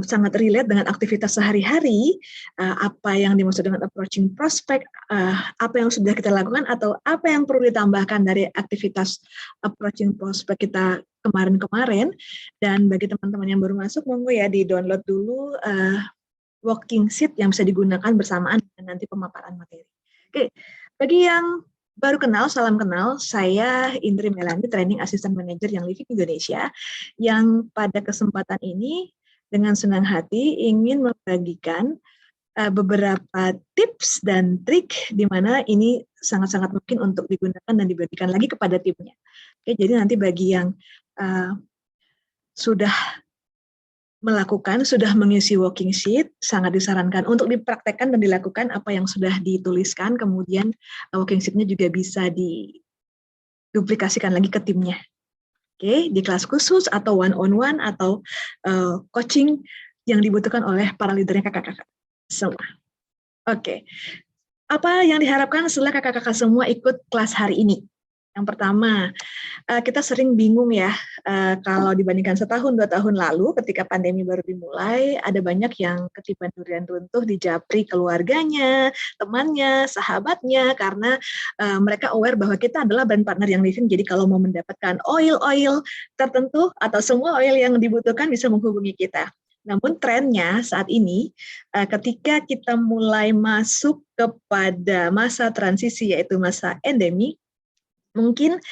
sangat relate dengan aktivitas sehari-hari, apa yang dimaksud dengan approaching prospect, apa yang sudah kita lakukan atau apa yang perlu ditambahkan dari aktivitas approaching prospect kita kemarin-kemarin. Dan bagi teman-teman yang baru masuk, monggo ya di-download dulu working sheet yang bisa digunakan bersamaan dengan nanti pemaparan materi. Oke, bagi yang baru kenal, salam kenal, saya Indri Melani, Training Assistant Manager yang Living Indonesia, yang pada kesempatan ini dengan senang hati ingin membagikan beberapa tips dan trik di mana ini sangat-sangat mungkin untuk digunakan dan dibagikan lagi kepada timnya. Oke, jadi nanti bagi yang sudah mengisi working sheet, sangat disarankan untuk dipraktekkan dan dilakukan apa yang sudah dituliskan, kemudian working sheet-nya juga bisa diduplikasikan lagi ke timnya. Oke, di kelas khusus atau one-on-one atau coaching yang dibutuhkan oleh para leadernya kakak-kakak semua. Oke, apa yang diharapkan setelah kakak-kakak semua ikut kelas hari ini? Yang pertama, kita sering bingung ya, kalau dibandingkan setahun, 2 tahun lalu ketika pandemi baru dimulai, ada banyak yang ketiban durian runtuh di japri keluarganya, temannya, sahabatnya, karena mereka aware bahwa kita adalah brand partner yang living, jadi kalau mau mendapatkan oil tertentu atau semua oil yang dibutuhkan bisa menghubungi kita. Namun trennya saat ini, ketika kita mulai masuk kepada masa transisi, yaitu masa endemi, mungkin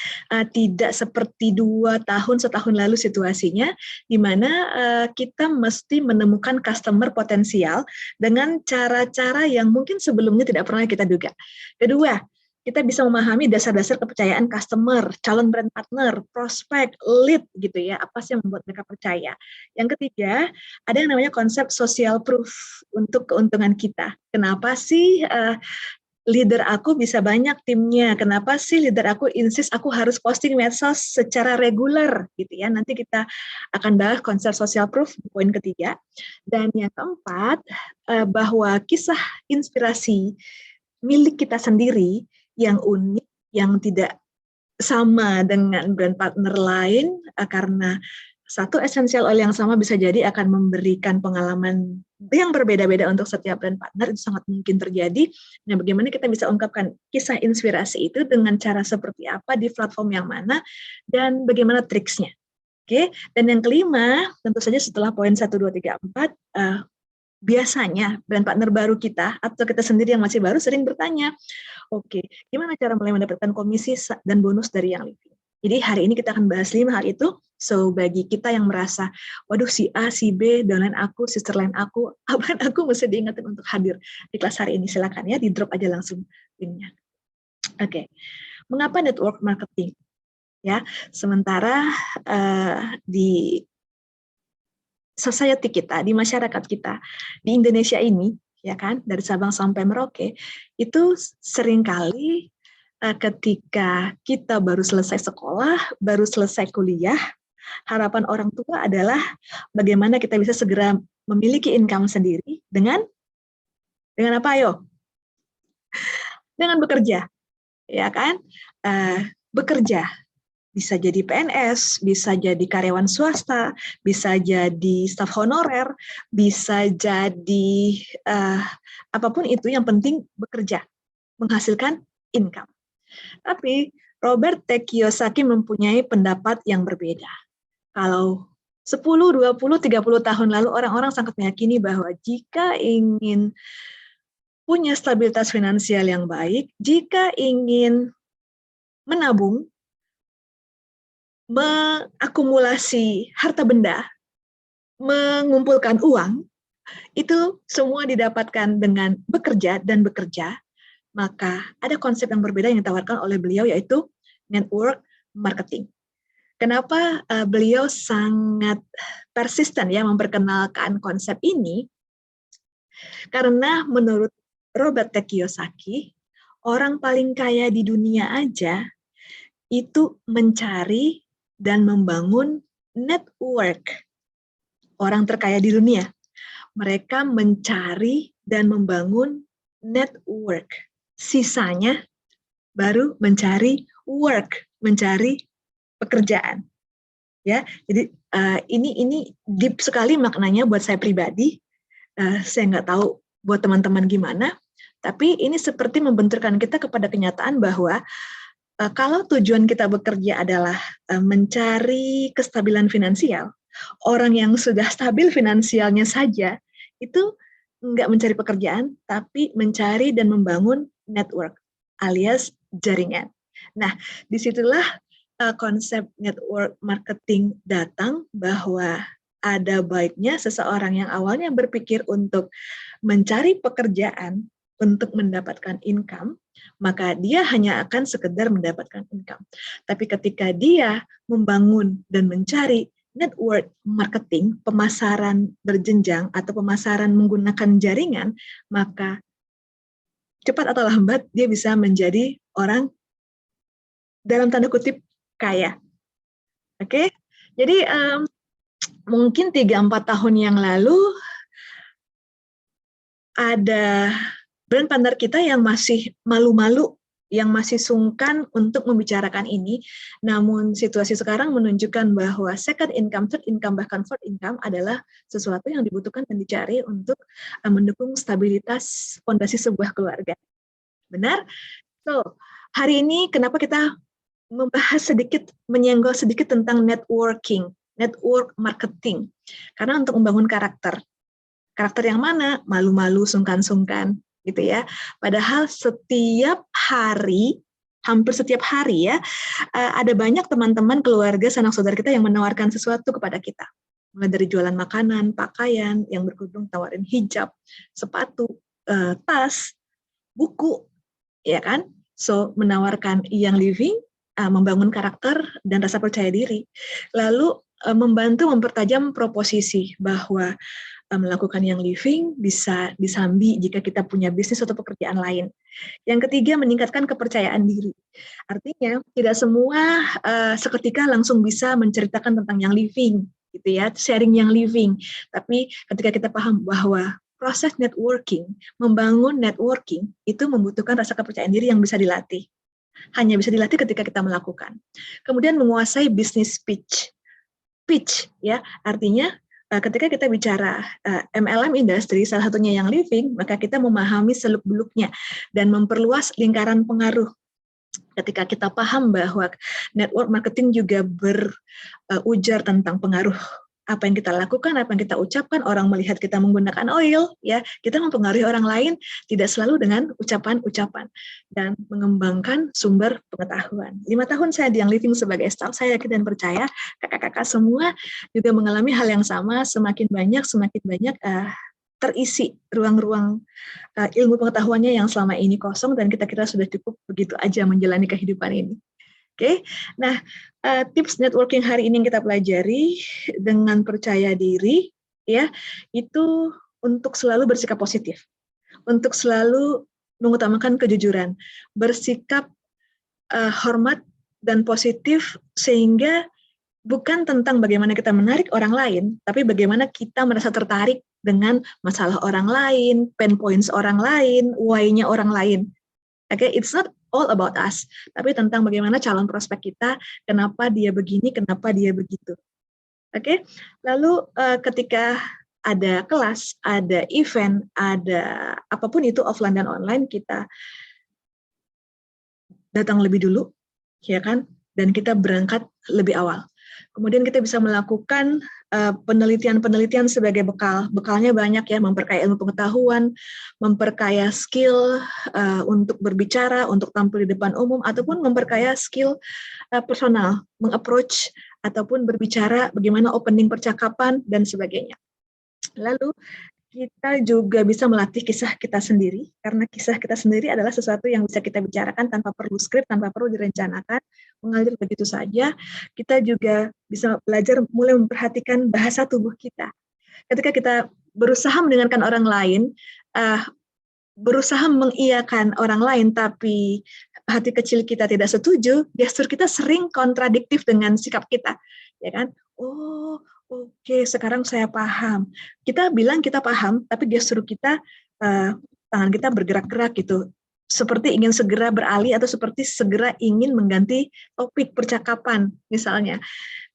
tidak seperti 2 tahun, setahun lalu situasinya, di mana kita mesti menemukan customer potensial dengan cara-cara yang mungkin sebelumnya tidak pernah kita duga. Kedua, kita bisa memahami dasar-dasar kepercayaan customer, calon brand partner, prospek, lead gitu ya, apa sih yang membuat mereka percaya. Yang ketiga, ada yang namanya konsep social proof untuk keuntungan kita. Kenapa sih leader aku bisa banyak timnya? Kenapa sih leader aku insist aku harus posting medsos secara reguler gitu ya? Nanti kita akan bahas konsep social proof di poin ketiga. Dan yang keempat, bahwa kisah inspirasi milik kita sendiri yang unik, yang tidak sama dengan brand partner lain, karena satu essential oil yang sama bisa jadi akan memberikan pengalaman yang berbeda-beda untuk setiap brand partner, itu sangat mungkin terjadi. Nah, bagaimana kita bisa ungkapkan kisah inspirasi itu dengan cara seperti apa, di platform yang mana, dan bagaimana triksnya. Oke, dan yang kelima, tentu saja setelah poin 1, 2, 3, 4, biasanya brand partner baru kita atau kita sendiri yang masih baru sering bertanya, oke, gimana cara mulai mendapatkan komisi dan bonus dari yang living? Jadi hari ini kita akan bahas 5 hal itu. So bagi kita yang merasa, waduh si A, si B, downline aku, sister line aku, abang aku mesti diingetin untuk hadir di kelas hari ini. Silakan ya, di drop aja langsung linknya. Oke, mengapa network marketing? Ya, sementara di society kita, di masyarakat kita, di Indonesia ini, ya kan, dari Sabang sampai Merauke, itu seringkali ketika kita baru selesai sekolah, baru selesai kuliah, harapan orang tua adalah bagaimana kita bisa segera memiliki income sendiri dengan apa ayo? Dengan bekerja, ya kan? Bekerja. Bisa jadi PNS, bisa jadi karyawan swasta, bisa jadi staf honorer, bisa jadi apapun itu, yang penting bekerja, menghasilkan income. Tapi Robert T. Kiyosaki mempunyai pendapat yang berbeda. Kalau 10, 20, 30 tahun lalu orang-orang sangat meyakini bahwa jika ingin punya stabilitas finansial yang baik, jika ingin menabung, mengakumulasi harta benda, mengumpulkan uang, itu semua didapatkan dengan bekerja dan bekerja. Maka ada konsep yang berbeda yang ditawarkan oleh beliau, yaitu network marketing. Kenapa beliau sangat persisten ya memperkenalkan konsep ini? Karena menurut Robert T. Kiyosaki, orang paling kaya di dunia aja itu mencari dan membangun network. Orang terkaya di dunia, mereka mencari dan membangun network. Sisanya baru mencari work, mencari pekerjaan. Ya, jadi ini deep sekali maknanya buat saya pribadi. Saya nggak tahu buat teman-teman gimana, tapi ini seperti membenturkan kita kepada kenyataan bahwa kalau tujuan kita bekerja adalah mencari kestabilan finansial, orang yang sudah stabil finansialnya saja itu nggak mencari pekerjaan, tapi mencari dan membangun network alias jaringan. Nah, disitulah konsep network marketing datang, bahwa ada baiknya seseorang yang awalnya berpikir untuk mencari pekerjaan untuk mendapatkan income, maka dia hanya akan sekedar mendapatkan income. Tapi ketika dia membangun dan mencari network marketing, pemasaran berjenjang atau pemasaran menggunakan jaringan, maka cepat atau lambat dia bisa menjadi orang dalam tanda kutip kaya. Oke, jadi mungkin 3-4 tahun yang lalu ada brand partner kita yang masih malu-malu, yang masih sungkan untuk membicarakan ini. Namun situasi sekarang menunjukkan bahwa second income, third income, bahkan fourth income adalah sesuatu yang dibutuhkan dan dicari untuk mendukung stabilitas fondasi sebuah keluarga. Benar? So, hari ini kenapa kita membahas sedikit, menyenggol sedikit tentang networking, network marketing. Karena untuk membangun karakter. Karakter yang mana? Malu-malu, sungkan-sungkan, gitu ya. Padahal setiap hari, hampir setiap hari ya, ada banyak teman-teman, keluarga, sanak saudara kita yang menawarkan sesuatu kepada kita. Mulai dari jualan makanan, pakaian, yang berkerudung tawarin hijab, sepatu, tas, buku, ya kan? So, menawarkan yang living, membangun karakter dan rasa percaya diri. Lalu membantu mempertajam proposisi bahwa melakukan yang living bisa disambi jika kita punya bisnis atau pekerjaan lain. Yang ketiga, meningkatkan kepercayaan diri. Artinya, tidak semua seketika langsung bisa menceritakan tentang yang living, gitu ya, sharing yang living. Tapi ketika kita paham bahwa proses networking, membangun networking, itu membutuhkan rasa kepercayaan diri yang bisa dilatih. Hanya bisa dilatih ketika kita melakukan. Kemudian menguasai bisnis pitch. Pitch, ya, artinya ketika kita bicara MLM industri, salah satunya yang living, maka kita memahami seluk-beluknya dan memperluas lingkaran pengaruh. Ketika kita paham bahwa network marketing juga berujar tentang pengaruh apa yang kita lakukan, apa yang kita ucapkan, orang melihat kita menggunakan oil, ya, kita mempengaruhi orang lain tidak selalu dengan ucapan-ucapan, dan mengembangkan sumber pengetahuan. 5 tahun saya di Yang Living sebagai staff, saya yakin dan percaya kakak-kakak semua juga mengalami hal yang sama, semakin banyak terisi ruang-ruang ilmu pengetahuannya yang selama ini kosong, dan kita kira sudah cukup begitu aja menjalani kehidupan ini. Oke, nah tips networking hari ini yang kita pelajari dengan percaya diri, ya, itu untuk selalu bersikap positif, untuk selalu mengutamakan kejujuran, bersikap hormat dan positif, sehingga bukan tentang bagaimana kita menarik orang lain, tapi bagaimana kita merasa tertarik dengan masalah orang lain, pain points orang lain, why-nya orang lain. Oke, it's not all about us, tapi tentang bagaimana calon prospek kita, kenapa dia begini, kenapa dia begitu. Oke, lalu ketika ada kelas, ada event, ada apapun itu offline dan online, kita datang lebih dulu, ya kan, dan kita berangkat lebih awal. Kemudian kita bisa melakukan penelitian-penelitian sebagai bekal. Bekalnya banyak ya, memperkaya ilmu pengetahuan, memperkaya skill untuk berbicara, untuk tampil di depan umum, ataupun memperkaya skill personal, mengapproach ataupun berbicara, bagaimana opening percakapan, dan sebagainya. Lalu kita juga bisa melatih kisah kita sendiri, karena kisah kita sendiri adalah sesuatu yang bisa kita bicarakan tanpa perlu skrip, tanpa perlu direncanakan, mengalir begitu saja. Kita juga bisa belajar mulai memperhatikan bahasa tubuh kita. Ketika kita berusaha mendengarkan orang lain, berusaha mengiyakan orang lain, tapi hati kecil kita tidak setuju, gestur kita sering kontradiktif dengan sikap kita, ya kan? Oh, oke, sekarang saya paham. Kita bilang kita paham, tapi gestur kita, tangan kita bergerak-gerak gitu, seperti ingin segera beralih atau seperti segera ingin mengganti topik percakapan, misalnya.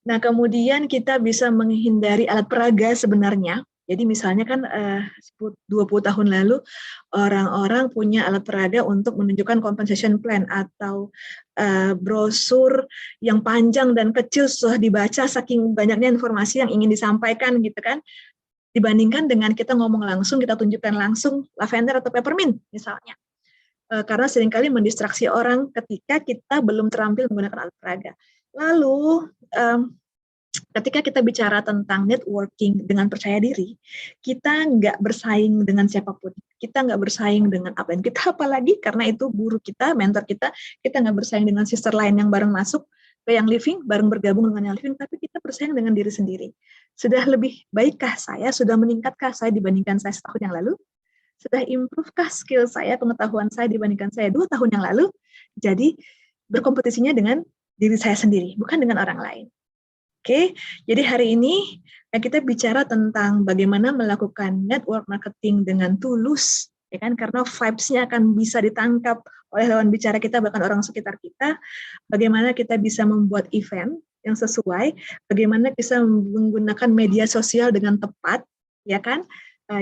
Nah, kemudian kita bisa menghindari alat peraga sebenarnya. Jadi misalnya kan 20 tahun lalu orang-orang punya alat peraga untuk menunjukkan compensation plan atau brosur yang panjang dan kecil susah dibaca saking banyaknya informasi yang ingin disampaikan gitu kan. Dibandingkan dengan kita ngomong langsung, kita tunjukkan langsung lavender atau peppermint misalnya. Karena seringkali mendistraksi orang ketika kita belum terampil menggunakan alat peraga. Lalu ketika kita bicara tentang networking dengan percaya diri, kita nggak bersaing dengan siapapun. Kita nggak bersaing dengan apa yang kita, apalagi karena itu guru kita, mentor kita nggak bersaing dengan sister lain yang bareng masuk ke yang living, bareng bergabung dengan yang living, tapi kita bersaing dengan diri sendiri. Sudah lebih baikkah saya, sudah meningkatkah saya dibandingkan saya setahun yang lalu? Sudah improve-kah skill saya, pengetahuan saya dibandingkan saya 2 tahun yang lalu? Jadi berkompetisinya dengan diri saya sendiri, bukan dengan orang lain. Oke, jadi hari ini kita bicara tentang bagaimana melakukan network marketing dengan tulus, ya kan? Karena vibes-nya akan bisa ditangkap oleh lawan bicara kita, bahkan orang sekitar kita. Bagaimana kita bisa membuat event yang sesuai, bagaimana bisa menggunakan media sosial dengan tepat, ya kan?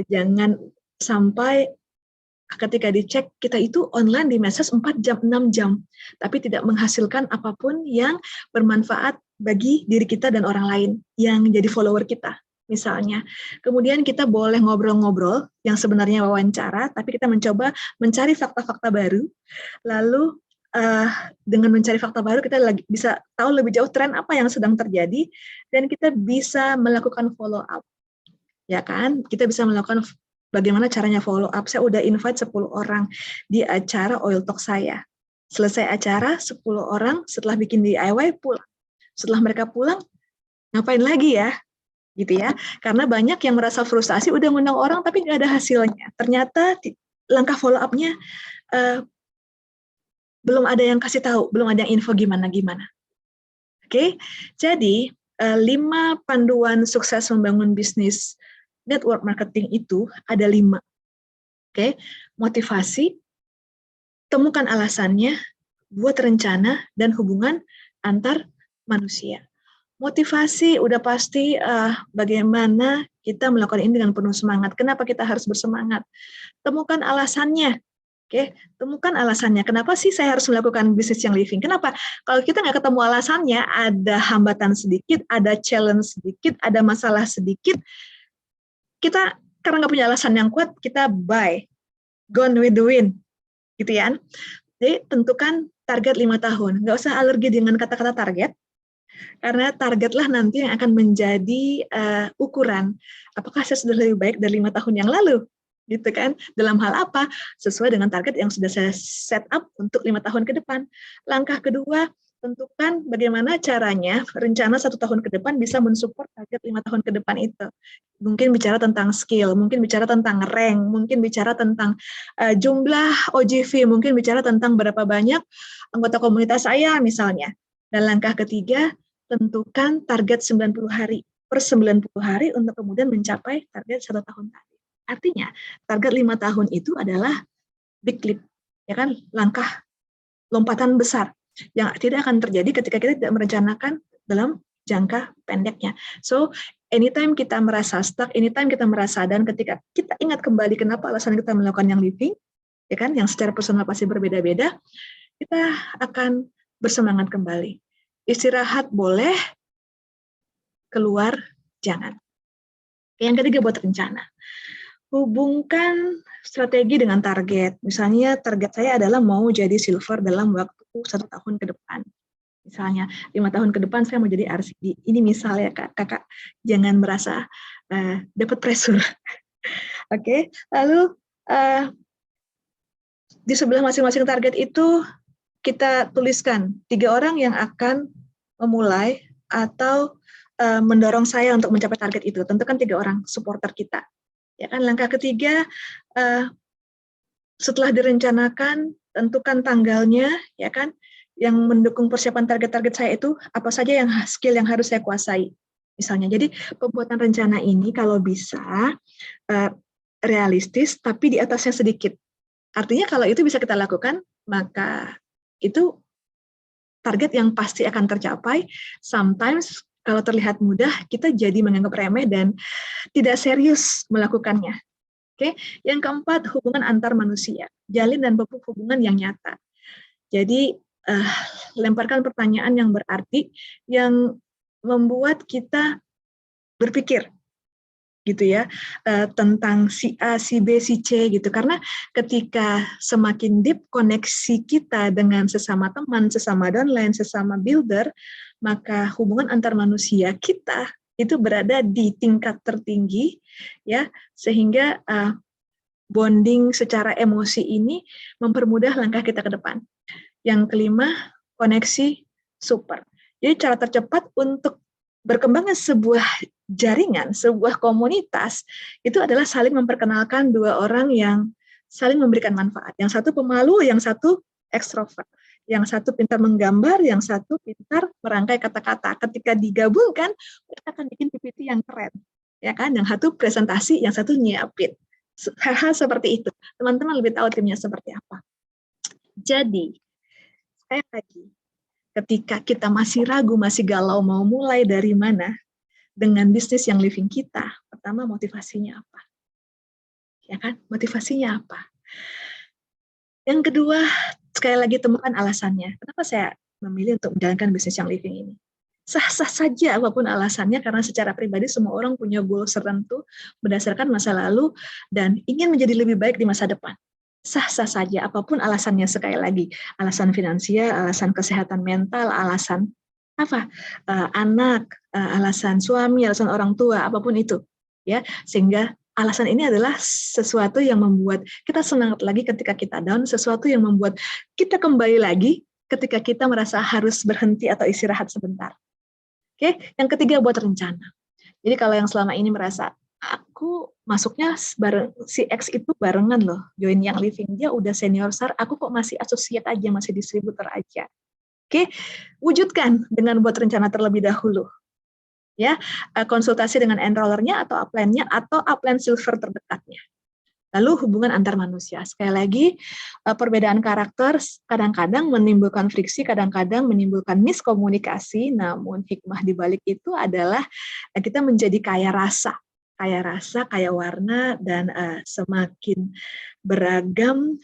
Jangan sampai ketika dicek kita itu online di medsos 4 jam, 6 jam, tapi tidak menghasilkan apapun yang bermanfaat bagi diri kita dan orang lain yang jadi follower kita, misalnya. Kemudian kita boleh ngobrol-ngobrol yang sebenarnya wawancara, tapi kita mencoba mencari fakta-fakta baru, lalu dengan mencari fakta baru kita bisa tahu lebih jauh tren apa yang sedang terjadi, dan kita bisa melakukan follow up, ya kan? Kita bisa melakukan bagaimana caranya follow up. Saya udah invite 10 orang di acara Oil Talk saya. Selesai acara, 10 orang setelah bikin DIY pulang. Setelah mereka pulang, ngapain lagi ya? Gitu ya. Karena banyak yang merasa frustasi, udah ngundang orang tapi nggak ada hasilnya. Ternyata langkah follow up-nya belum ada yang kasih tahu, belum ada yang info gimana-gimana. Oke, jadi 5 panduan sukses membangun bisnis network marketing itu ada 5. Oke, motivasi, temukan alasannya, buat rencana, dan hubungan antar manusia. Motivasi udah pasti bagaimana kita melakukan ini dengan penuh semangat. Kenapa kita harus bersemangat? Temukan alasannya. Oke, temukan alasannya. Kenapa sih saya harus melakukan bisnis yang living? Kenapa? Kalau kita nggak ketemu alasannya, ada hambatan sedikit, ada challenge sedikit, ada masalah sedikit, kita karena nggak punya alasan yang kuat, kita buy, gone with the wind, gitu ya. Jadi tentukan target 5 tahun. Nggak usah alergi dengan kata-kata target, karena targetlah nanti yang akan menjadi ukuran. Apakah saya sudah lebih baik dari 5 tahun yang lalu? Gitu kan? Dalam hal apa? Sesuai dengan target yang sudah saya set up untuk 5 tahun ke depan. Langkah kedua, tentukan bagaimana caranya rencana 1 tahun ke depan bisa mensupport target 5 tahun ke depan itu. Mungkin bicara tentang skill, mungkin bicara tentang rank, mungkin bicara tentang jumlah OJV, mungkin bicara tentang berapa banyak anggota komunitas saya misalnya. Dan langkah ketiga, tentukan target 90 hari per 90 hari untuk kemudian mencapai target 1 tahun tadi. Artinya, target 5 tahun itu adalah big leap, ya kan? Langkah lompatan besar yang tidak akan terjadi ketika kita tidak merencanakan dalam jangka pendeknya. So, anytime kita merasa stuck, anytime kita merasa dan ketika kita ingat kembali kenapa alasan kita melakukan yang living, ya kan, yang secara personal pasti berbeda-beda, kita akan bersemangat kembali. Istirahat boleh, keluar jangan. Yang ketiga, buat rencana. Hubungkan strategi dengan target. Misalnya target saya adalah mau jadi silver dalam waktu 1 tahun ke depan. Misalnya 5 tahun ke depan saya mau jadi RCD. Ini misalnya kakak jangan merasa dapat pressure. Oke, lalu di sebelah masing-masing target itu kita tuliskan 3 orang yang akan memulai atau mendorong saya untuk mencapai target itu. Tentukan 3 orang supporter kita. Ya kan, langkah ketiga, setelah direncanakan, tentukan tanggalnya, ya kan, yang mendukung persiapan target-target saya itu apa saja yang skill yang harus saya kuasai, misalnya. Jadi pembuatan rencana ini kalau bisa realistis, tapi di atasnya sedikit. Artinya kalau itu bisa kita lakukan, maka itu target yang pasti akan tercapai. Sometimes kalau terlihat mudah, kita jadi menganggap remeh dan tidak serius melakukannya. Oke, yang keempat, hubungan antar manusia, jalin dan pupuk hubungan yang nyata. Jadi lemparkan pertanyaan yang berarti, yang membuat kita berpikir, gitu ya, tentang si A, si B, si C gitu. Karena ketika semakin deep koneksi kita dengan sesama teman, sesama downline, sesama builder, maka hubungan antar manusia kita itu berada di tingkat tertinggi, ya, sehingga bonding secara emosi ini mempermudah langkah kita ke depan. Yang kelima, koneksi super. Jadi cara tercepat untuk berkembangnya sebuah jaringan, sebuah komunitas, itu adalah saling memperkenalkan dua orang yang saling memberikan manfaat. Yang satu pemalu, yang satu ekstrovert. Yang satu pintar menggambar, yang satu pintar merangkai kata-kata. Ketika digabungkan, mereka akan bikin PPT yang keren. Ya kan? Yang satu presentasi, yang satu nyiapin. Hal-hal seperti itu. Teman-teman lebih tahu timnya seperti apa. Jadi, sekali lagi, ketika kita masih ragu, masih galau mau mulai dari mana dengan bisnis yang living kita, pertama motivasinya apa? Ya kan? Motivasinya apa? Yang kedua, sekali lagi temukan alasannya. Kenapa saya memilih untuk menjalankan bisnis yang living ini? Sah-sah saja apapun alasannya, karena secara pribadi semua orang punya goal tertentu berdasarkan masa lalu dan ingin menjadi lebih baik di masa depan. Sah-sah saja apapun alasannya, sekali lagi. Alasan finansial, alasan kesehatan mental, alasan apa? Anak, alasan suami, alasan orang tua, apapun itu. Ya, sehingga alasan ini adalah sesuatu yang membuat kita semangat lagi ketika kita down, sesuatu yang membuat kita kembali lagi ketika kita merasa harus berhenti atau istirahat sebentar. Oke, yang ketiga, buat rencana. Jadi kalau yang selama ini merasa, aku masuknya bareng si X itu barengan loh, join yang living, dia udah senior SAR, aku kok masih associate aja, masih distributor aja. Oke, wujudkan dengan buat rencana terlebih dahulu. Ya, konsultasi dengan enrollernya atau upline-nya atau upline silver terdekatnya. Lalu hubungan antar manusia. Sekali lagi, perbedaan karakter kadang-kadang menimbulkan friksi, kadang-kadang menimbulkan miskomunikasi, namun hikmah di balik itu adalah kita menjadi kaya rasa, kaya warna, dan semakin beragam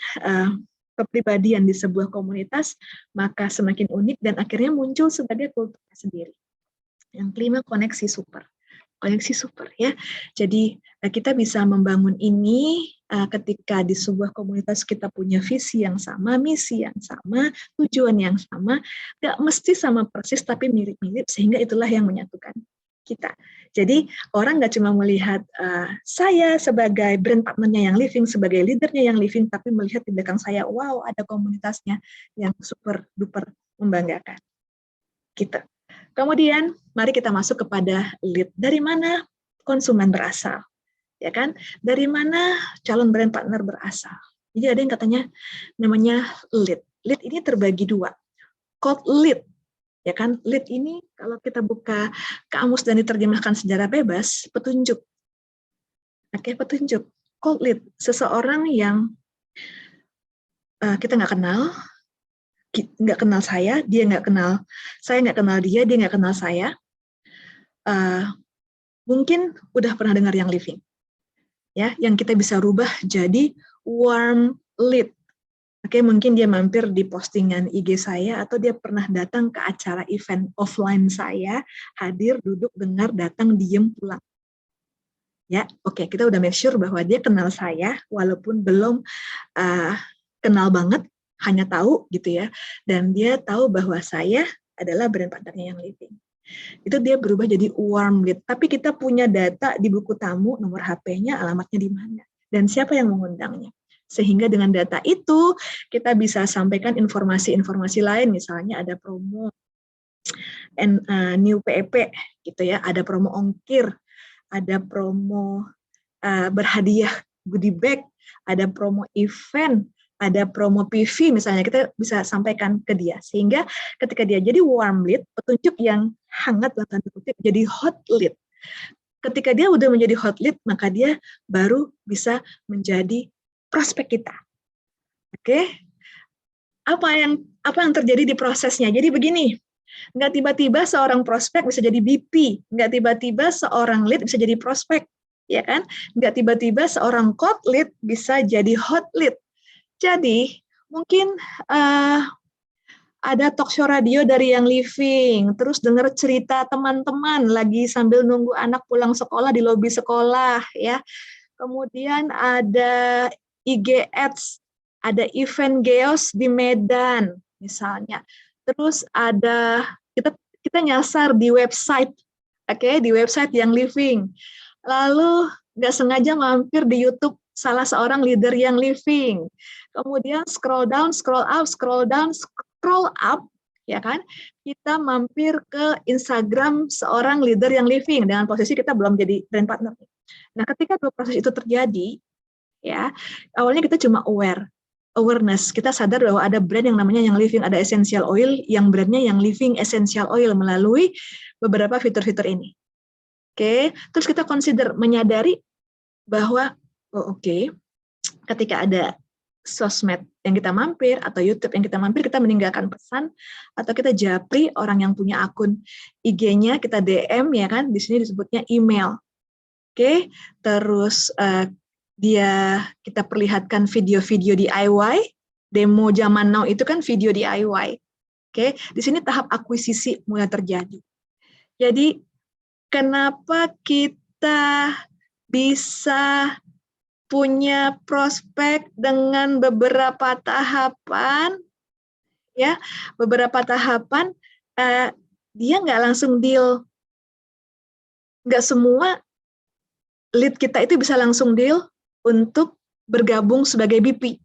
kepribadian di sebuah komunitas, maka semakin unik dan akhirnya muncul sebagai kulturnya sendiri. Yang kelima, koneksi super. Koneksi super ya. Jadi kita bisa membangun ini ketika di sebuah komunitas kita punya visi yang sama, misi yang sama, tujuan yang sama, nggak mesti sama persis tapi mirip-mirip, sehingga itulah yang menyatukan kita. Jadi orang nggak cuma melihat saya sebagai brand partnernya yang living, sebagai leadernya yang living, tapi melihat di belakang saya, wow, ada komunitasnya yang super duper membanggakan. Gitu. Kemudian, mari kita masuk kepada lead. Dari mana konsumen berasal? Ya kan? Dari mana calon brand partner berasal? Jadi ada yang katanya namanya lead. Lead ini terbagi dua. Cold lead. Ya kan? Lead ini kalau kita buka kamus dan diterjemahkan secara bebas, petunjuk. Oke, petunjuk. Cold lead. Seseorang yang kita nggak kenal, saya, dia nggak kenal, saya nggak kenal dia nggak kenal saya, mungkin udah pernah dengar yang living, ya, yang kita bisa rubah jadi warm lead. Oke, mungkin dia mampir di postingan IG saya, atau dia pernah datang ke acara event offline saya, hadir, duduk, dengar, datang, diem, pulang. Ya, oke, kita udah make sure bahwa dia kenal saya, walaupun belum kenal banget, hanya tahu gitu ya, dan dia tahu bahwa saya adalah brand partnernya yang living. Itu dia berubah jadi warm lead. Tapi kita punya data di buku tamu, nomor HP-nya, alamatnya di mana, dan siapa yang mengundangnya. Sehingga dengan data itu kita bisa sampaikan informasi-informasi lain, misalnya ada promo new PEP gitu ya, ada promo ongkir, ada promo berhadiah goodie bag, ada promo event, ada promo PV misalnya, kita bisa sampaikan ke dia, sehingga ketika dia jadi warm lead, petunjuk yang hangat dalam tanda kutip, jadi hot lead. Ketika dia udah menjadi hot lead, maka dia baru bisa menjadi prospek kita. Oke? Apa yang terjadi di prosesnya? Jadi begini, Nggak tiba-tiba seorang prospek bisa jadi BP, nggak tiba-tiba seorang lead bisa jadi prospek, ya kan? Nggak tiba-tiba seorang cold lead bisa jadi hot lead. Jadi mungkin ada talk show radio dari yang living, terus dengar cerita teman-teman lagi sambil nunggu anak pulang sekolah di lobi sekolah, ya. Kemudian ada IG Ads, ada event Geos di Medan, misalnya. Terus ada kita nyasar di website, oke, di website yang living. Lalu nggak sengaja mampir di YouTube salah seorang leader yang living. Kemudian scroll down, scroll up, scroll down, scroll up, ya kan? Kita mampir ke Instagram seorang leader yang living dengan posisi kita belum jadi brand partner. Nah, ketika dua proses itu terjadi, ya, awalnya kita cuma awareness, kita sadar bahwa ada brand yang namanya yang living, ada essential oil, yang brandnya yang living essential oil melalui beberapa fitur-fitur ini. Oke, terus kita menyadari bahwa ketika ada sosmed yang kita mampir atau YouTube yang kita mampir, kita meninggalkan pesan atau kita japri orang yang punya akun IG-nya, kita DM, ya kan, di sini disebutnya email. Oke, terus kita perlihatkan video-video DIY, demo zaman now itu kan video DIY. Oke, di sini tahap akuisisi mulai terjadi. Jadi kenapa kita bisa punya prospek dengan beberapa tahapan, ya, beberapa tahapan, dia nggak langsung deal, nggak semua lead kita itu bisa langsung deal untuk bergabung sebagai BP,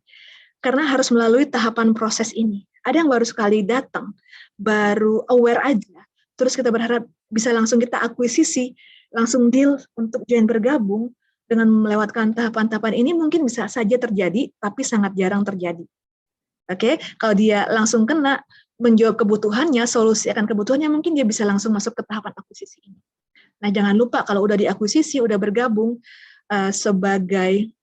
karena harus melalui tahapan proses ini. Ada yang baru sekali datang, baru aware aja, terus kita berharap bisa langsung kita akuisisi, langsung deal untuk join bergabung. Dengan melewatkan tahapan-tahapan ini mungkin bisa saja terjadi, tapi sangat jarang terjadi. Oke, kalau dia langsung kena menjawab kebutuhannya, solusi akan kebutuhannya, mungkin dia bisa langsung masuk ke tahapan akuisisi ini. Nah, jangan lupa kalau udah diakuisisi, udah bergabung sebagai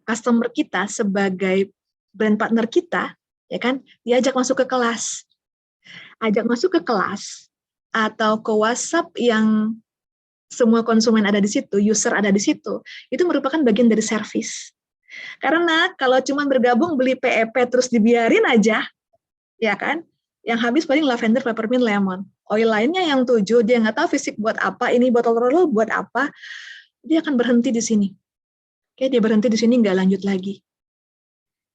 customer kita, sebagai brand partner kita, ya kan, diajak masuk ke kelas. Ajak masuk ke kelas atau ke WhatsApp yang semua konsumen ada di situ, user ada di situ, itu merupakan bagian dari service. Karena kalau cuma bergabung beli PEP terus dibiarin aja, ya kan, yang habis paling lavender, peppermint, lemon. Oil lainnya yang 7, dia nggak tahu fisik buat apa, ini botol roll buat apa, dia akan berhenti di sini. Oke, dia berhenti di sini, nggak lanjut lagi.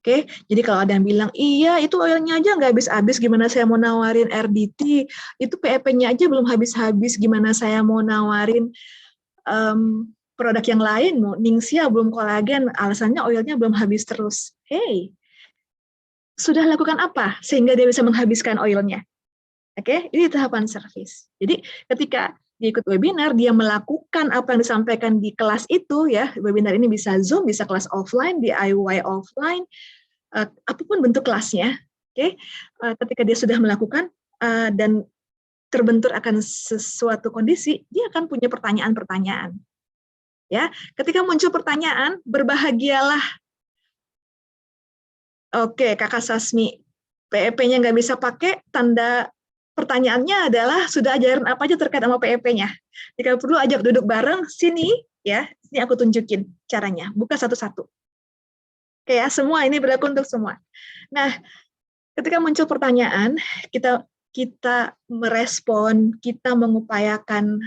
Oke, jadi kalau ada yang bilang, iya itu oilnya aja nggak habis-habis, gimana saya mau nawarin RDT, itu PEP-nya aja belum habis-habis, gimana saya mau nawarin produk yang lain, Ningxia belum kolagen, alasannya oilnya belum habis terus. Hey, sudah lakukan apa sehingga dia bisa menghabiskan oilnya? Oke, ini tahapan service. Jadi ketika dia ikut webinar, dia melakukan apa yang disampaikan di kelas itu, ya, webinar ini bisa Zoom, bisa kelas offline, DIY offline, apapun bentuk kelasnya. Oke, ketika dia sudah melakukan dan terbentur akan sesuatu kondisi, dia akan punya pertanyaan-pertanyaan. Ya, ketika muncul pertanyaan, berbahagialah. Oke, Kakak Sasmi, PEP-nya nggak bisa pakai, tanda pertanyaannya adalah sudah ajaran apa aja terkait sama PEP-nya. Jika perlu ajak duduk bareng, sini, ya, ini aku tunjukin caranya, buka satu-satu. Oke ya, semua ini berlaku untuk semua. Nah, ketika muncul pertanyaan, kita merespon, kita mengupayakan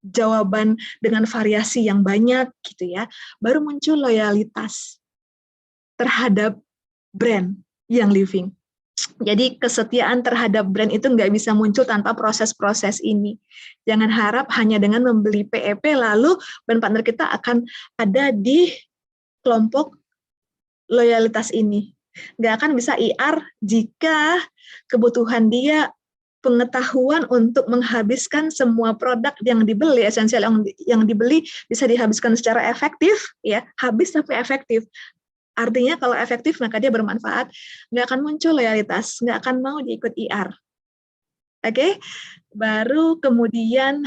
jawaban dengan variasi yang banyak, gitu ya. Baru muncul loyalitas terhadap brand yang living. Jadi kesetiaan terhadap brand itu nggak bisa muncul tanpa proses-proses ini. Jangan harap hanya dengan membeli PEP lalu brand partner kita akan ada di kelompok loyalitas ini. Nggak akan bisa IR jika kebutuhan dia pengetahuan untuk menghabiskan semua produk yang dibeli, esensial yang dibeli bisa dihabiskan secara efektif, ya, habis tapi efektif. Artinya kalau efektif maka dia bermanfaat, nggak akan muncul loyalitas, nggak akan mau diikut IR. Oke, baru kemudian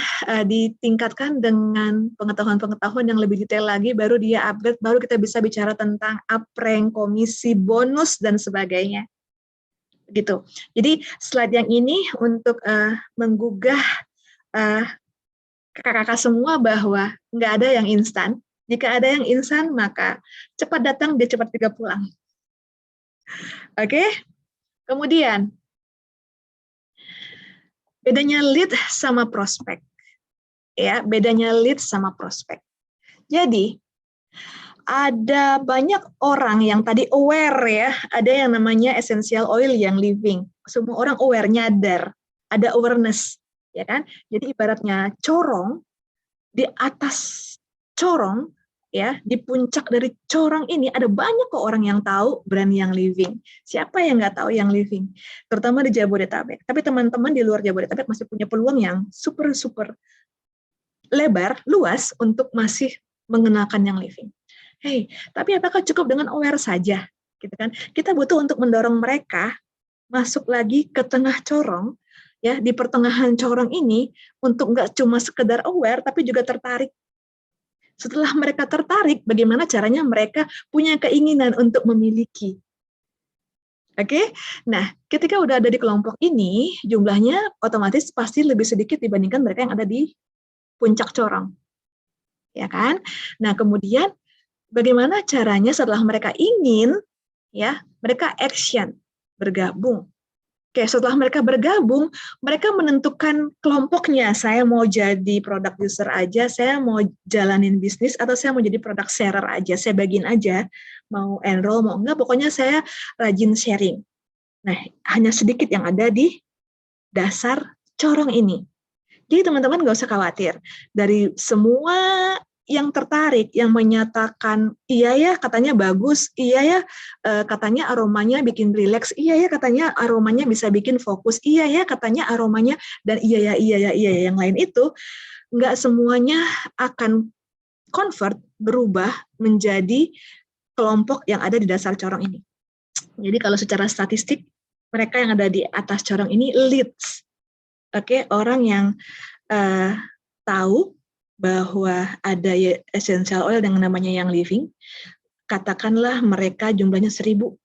ditingkatkan dengan pengetahuan-pengetahuan yang lebih detail lagi, baru dia upgrade, baru kita bisa bicara tentang uprank, komisi, bonus, dan sebagainya. gitu. Jadi slide yang ini untuk menggugah kakak-kakak semua bahwa nggak ada yang instan. Jika ada yang instan, maka cepat datang, dia cepat juga pulang. Oke? Kemudian, bedanya lead sama prospek. Ya, bedanya lead sama prospek. Jadi, ada banyak orang yang tadi aware ya, ada yang namanya essential oil yang living. Semua orang aware, nyadar, ada awareness, ya kan? Jadi ibaratnya corong, di atas corong, ya, di puncak dari corong ini ada banyak kok orang yang tahu brand yang living. Siapa yang nggak tahu yang living? Terutama di Jabodetabek. Tapi teman-teman di luar Jabodetabek masih punya peluang yang super lebar, luas untuk masih mengenalkan yang living. Hey, tapi apakah cukup dengan aware saja? Gitu kan? Kita butuh untuk mendorong mereka masuk lagi ke tengah corong, ya, di pertengahan corong ini untuk nggak cuma sekedar aware, tapi juga tertarik. Setelah mereka tertarik, bagaimana caranya mereka punya keinginan untuk memiliki? Oke, nah ketika udah ada di kelompok ini, jumlahnya otomatis pasti lebih sedikit dibandingkan mereka yang ada di puncak corong, ya kan? Nah kemudian bagaimana caranya setelah mereka ingin, ya, mereka action, bergabung. Oke, setelah mereka bergabung, mereka menentukan kelompoknya. Saya mau jadi product user aja, saya mau jalanin bisnis, atau saya mau jadi product sharer aja, saya bagiin aja, mau enroll, mau enggak, pokoknya saya rajin sharing. Nah, hanya sedikit yang ada di dasar corong ini. Jadi teman-teman nggak usah khawatir. Dari semua yang tertarik, yang menyatakan, iya ya katanya bagus, iya ya katanya aromanya bikin rileks, iya ya katanya aromanya bisa bikin fokus, iya ya katanya aromanya, dan iya ya yang lain itu, nggak semuanya akan convert, berubah menjadi kelompok yang ada di dasar corong ini. Jadi kalau secara statistik, mereka yang ada di atas corong ini leads. Oke, orang yang tahu bahwa ada essential oil yang namanya yang living, katakanlah mereka jumlahnya 1.000,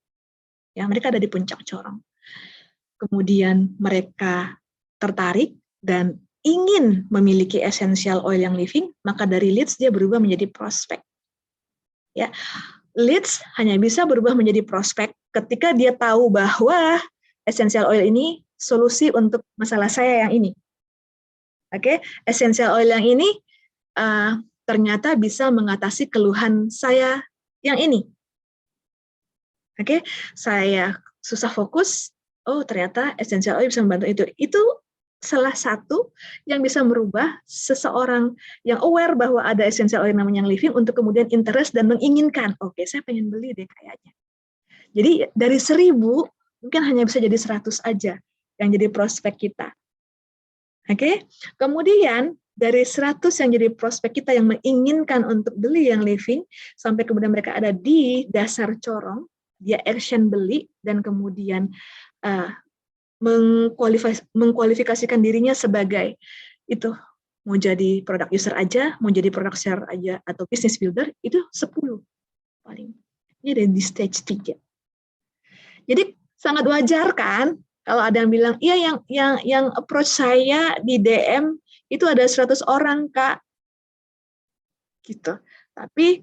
ya, mereka ada di puncak corong. Kemudian mereka tertarik dan ingin memiliki essential oil yang living, maka dari leads dia berubah menjadi prospek. Ya, leads hanya bisa berubah menjadi prospek ketika dia tahu bahwa essential oil ini solusi untuk masalah saya yang ini. Oke, essential oil yang ini ternyata bisa mengatasi keluhan saya yang ini. Oke, saya susah fokus, oh ternyata essential oil bisa membantu itu. Itu salah satu yang bisa merubah seseorang yang aware bahwa ada essential oil namanya yang living untuk kemudian interest dan menginginkan, oke, saya pengen beli deh kayaknya. Jadi dari 1.000 mungkin hanya bisa jadi 100 aja yang jadi prospek kita. Oke, kemudian dari 100 yang jadi prospek kita yang menginginkan untuk beli yang living, sampai kemudian mereka ada di dasar corong, dia action beli, dan kemudian mengkualifikasikan dirinya sebagai itu, mau jadi product user aja, mau jadi product share aja, atau business builder, itu 10 paling. Ini ada di stage 3. Jadi sangat wajar kan kalau ada yang bilang, iya yang approach saya di DM itu ada 100 orang, Kak. Gitu. Tapi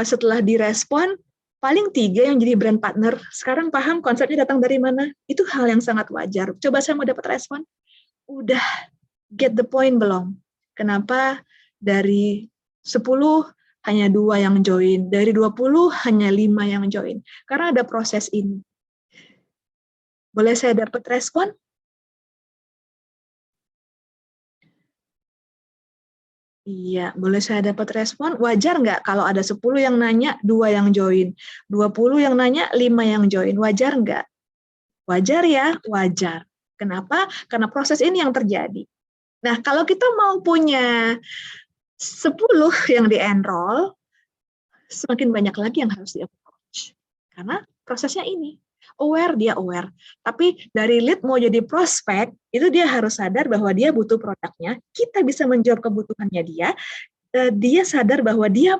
setelah direspon, paling 3 yang jadi brand partner. Sekarang paham konsepnya datang dari mana? Itu hal yang sangat wajar. Coba saya mau dapat respon. Udah get the point belum? Kenapa dari 10 hanya 2 yang join, dari 20 hanya 5 yang join? Karena ada proses ini. Boleh saya dapat respon? Iya, boleh saya dapat respon? Wajar nggak kalau ada 10 yang nanya, 2 yang join? 20 yang nanya, 5 yang join. Wajar nggak? Wajar ya? Wajar. Kenapa? Karena proses ini yang terjadi. Nah, kalau kita mau punya 10 yang di-enroll, semakin banyak lagi yang harus di-approach. Karena prosesnya ini. Aware, dia aware. Tapi dari lead mau jadi prospek, itu dia harus sadar bahwa dia butuh produknya, kita bisa menjawab kebutuhannya dia sadar bahwa dia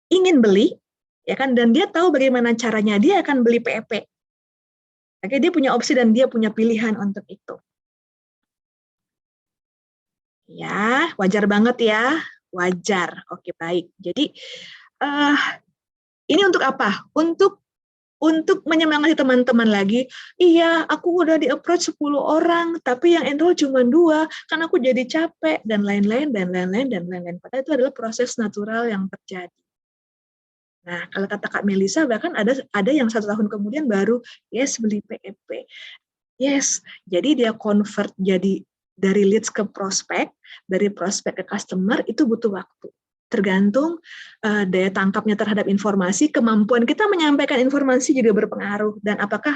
ingin beli, ya kan, dan dia tahu bagaimana caranya dia akan beli PEP. Oke, dia punya opsi dan dia punya pilihan untuk itu. Ya, wajar banget ya. Wajar. Oke, baik. Jadi ini untuk apa? Untuk menyemangati teman-teman lagi. Iya, aku udah di-approach 10 orang, tapi yang enroll cuma 2, kan aku jadi capek, dan lain-lain, dan lain-lain, dan lain-lain. Padahal itu adalah proses natural yang terjadi. Nah, kalau kata Kak Melisa, bahkan ada yang 1 tahun kemudian baru, yes, beli PEP. Yes, jadi dia convert jadi dari leads ke prospek, dari prospek ke customer, itu butuh waktu. Tergantung daya tangkapnya terhadap informasi, kemampuan kita menyampaikan informasi juga berpengaruh, dan apakah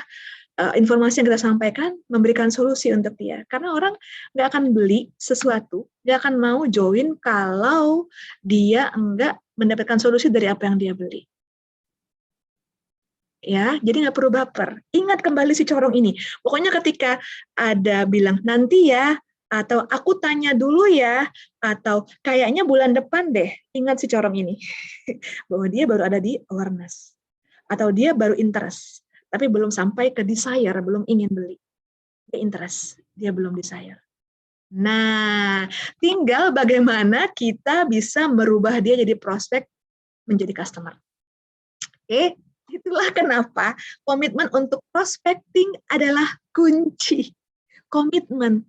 informasi yang kita sampaikan memberikan solusi untuk dia. Karena orang nggak akan beli sesuatu, nggak akan mau join kalau dia nggak mendapatkan solusi dari apa yang dia beli. Ya, jadi nggak perlu baper. Ingat kembali si corong ini. Pokoknya ketika ada bilang nanti ya, atau aku tanya dulu ya, atau kayaknya bulan depan deh, ingat si corong ini. Bahwa dia baru ada di awareness. Atau dia baru interest, tapi belum sampai ke desire, belum ingin beli. Dia interest, dia belum desire. Nah, tinggal bagaimana kita bisa merubah dia jadi prospek, menjadi customer. Oke? Itulah kenapa komitmen untuk prospecting adalah kunci. Komitmen.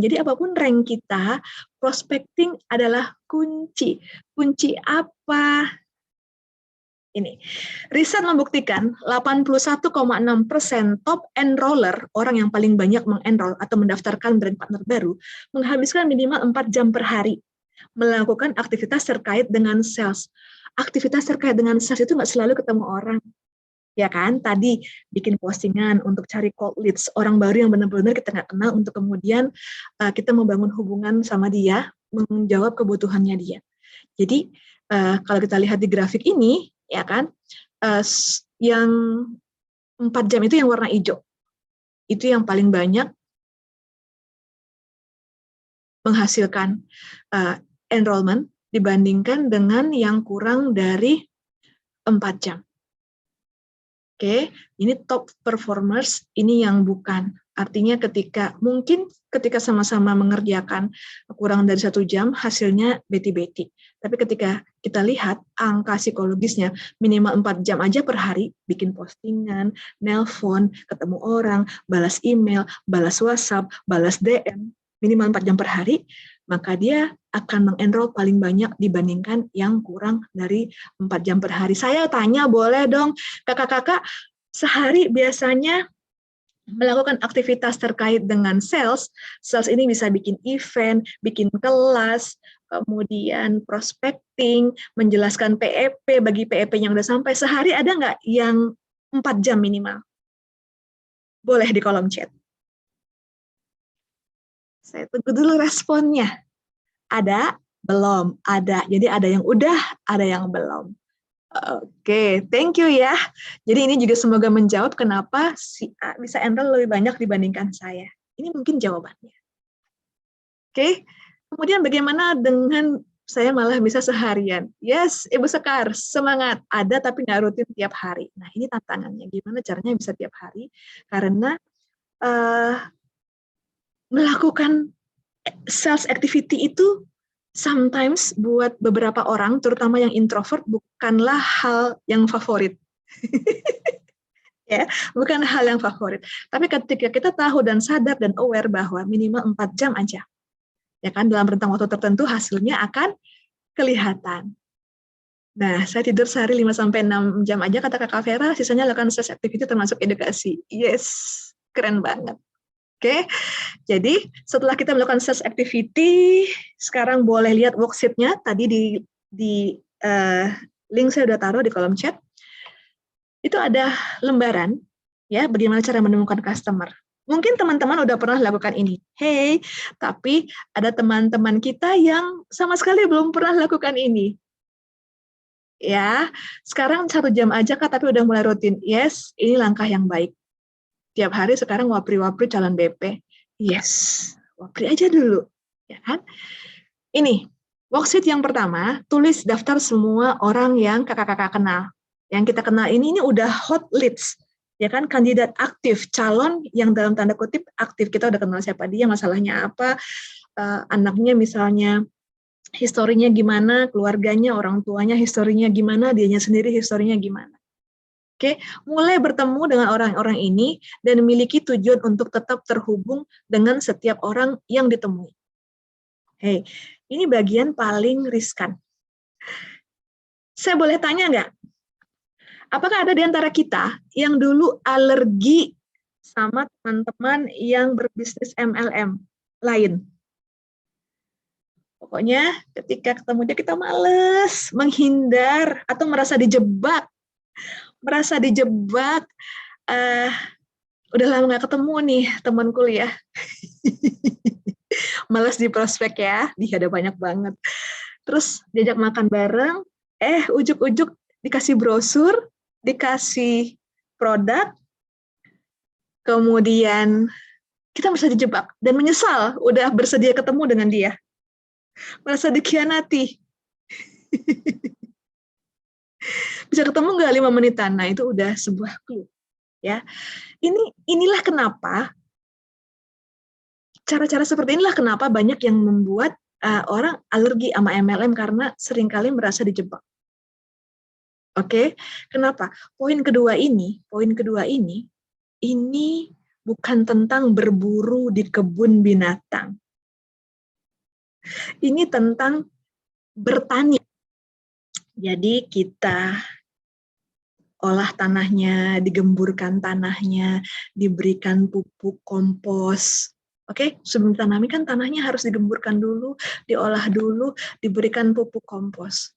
Jadi apapun rank kita, prospecting adalah kunci. Kunci apa? Ini. Riset membuktikan 81,6% top enroller, orang yang paling banyak mengenroll atau mendaftarkan brand partner baru, menghabiskan minimal 4 jam per hari melakukan aktivitas terkait dengan sales. Aktivitas terkait dengan sales itu nggak selalu ketemu orang, ya kan? Tadi bikin postingan untuk cari cold leads, orang baru yang benar-benar kita nggak kenal, untuk kemudian kita membangun hubungan sama dia, menjawab kebutuhannya dia. Jadi kalau kita lihat di grafik ini, ya kan, yang 4 jam itu yang warna hijau, itu yang paling banyak menghasilkan enrollment dibandingkan dengan yang kurang dari 4 jam. Oke, ini top performers, ini yang bukan. Artinya mungkin ketika sama-sama mengerjakan kurang dari 1 jam, hasilnya beti-beti. Tapi ketika kita lihat angka psikologisnya, minimal 4 jam aja per hari, bikin postingan, nelpon, ketemu orang, balas email, balas WhatsApp, balas DM, minimal 4 jam per hari, maka dia akan mengenroll paling banyak dibandingkan yang kurang dari 4 jam per hari. Saya tanya, boleh dong, kakak-kakak sehari biasanya melakukan aktivitas terkait dengan sales. Sales ini bisa bikin event, bikin kelas, kemudian prospecting, menjelaskan PEP, bagi PEP yang udah sampai. Sehari ada nggak yang 4 jam minimal? Boleh di kolom chat. Saya tunggu dulu responnya. Ada? Belum. Ada. Jadi ada yang udah, ada yang belum. Oke, thank you ya. Jadi ini juga semoga menjawab kenapa si A bisa enroll lebih banyak dibandingkan saya. Ini mungkin jawabannya. Oke, kemudian bagaimana dengan saya malah bisa seharian? Yes, Ibu Sekar, semangat. Ada tapi nggak rutin tiap hari. Nah, ini tantangannya. Gimana caranya bisa tiap hari? Karena melakukan sales activity itu sometimes buat beberapa orang, terutama yang introvert, bukanlah hal yang favorit. Ya, bukan hal yang favorit. Tapi ketika kita tahu dan sadar dan aware bahwa minimal 4 jam aja, ya kan, dalam rentang waktu tertentu hasilnya akan kelihatan. Nah, saya tidur sehari 5-6 jam aja, kata Kakak Vera, sisanya lakukan sales activity termasuk edukasi. Yes, keren banget. Oke, jadi setelah kita melakukan sales activity, sekarang boleh lihat worksheet-nya. Tadi di link saya udah taruh di kolom chat. Itu ada lembaran, ya, bagaimana cara menemukan customer. Mungkin teman-teman udah pernah lakukan ini. Hey, tapi ada teman-teman kita yang sama sekali belum pernah lakukan ini. Ya, sekarang 1 jam aja Kak, tapi udah mulai rutin. Yes, ini langkah yang baik. Tiap hari sekarang wapri-wapri calon BP. Yes, wapri aja dulu. Ya kan? Ini, worksheet yang pertama, tulis daftar semua orang yang kakak-kakak kenal. Yang kita kenal ini udah hot leads. Ya kan, kandidat aktif, calon yang dalam tanda kutip aktif, kita udah kenal siapa dia, masalahnya apa, anaknya misalnya historinya gimana, keluarganya, orang tuanya historinya gimana, dianya sendiri historinya gimana. Oke, mulai bertemu dengan orang-orang ini dan memiliki tujuan untuk tetap terhubung dengan setiap orang yang ditemui. Hei, ini bagian paling riskan. Saya boleh tanya nggak? Apakah ada di antara kita yang dulu alergi sama teman-teman yang berbisnis MLM lain? Pokoknya ketika ketemu dia kita males, menghindar, atau merasa dijebak. Udah lama nggak ketemu nih teman kuliah. Males di prospek ya, dia ada banyak banget. Terus diajak makan bareng, ujuk-ujuk dikasih brosur, dikasih produk, kemudian kita merasa dijebak dan menyesal udah bersedia ketemu dengan dia. Merasa dikhianati. Bisa ketemu nggak 5 menitan? Nah, itu udah sebuah clue. Ya. Inilah kenapa cara-cara seperti inilah kenapa banyak yang membuat orang alergi sama MLM karena seringkali merasa dijebak. Oke, kenapa? Poin kedua ini bukan tentang berburu di kebun binatang. Ini tentang bertani. Jadi kita olah tanahnya, digemburkan tanahnya, diberikan pupuk kompos. Oke, sebelum ditanami kan tanahnya harus digemburkan dulu, diolah dulu, diberikan pupuk kompos.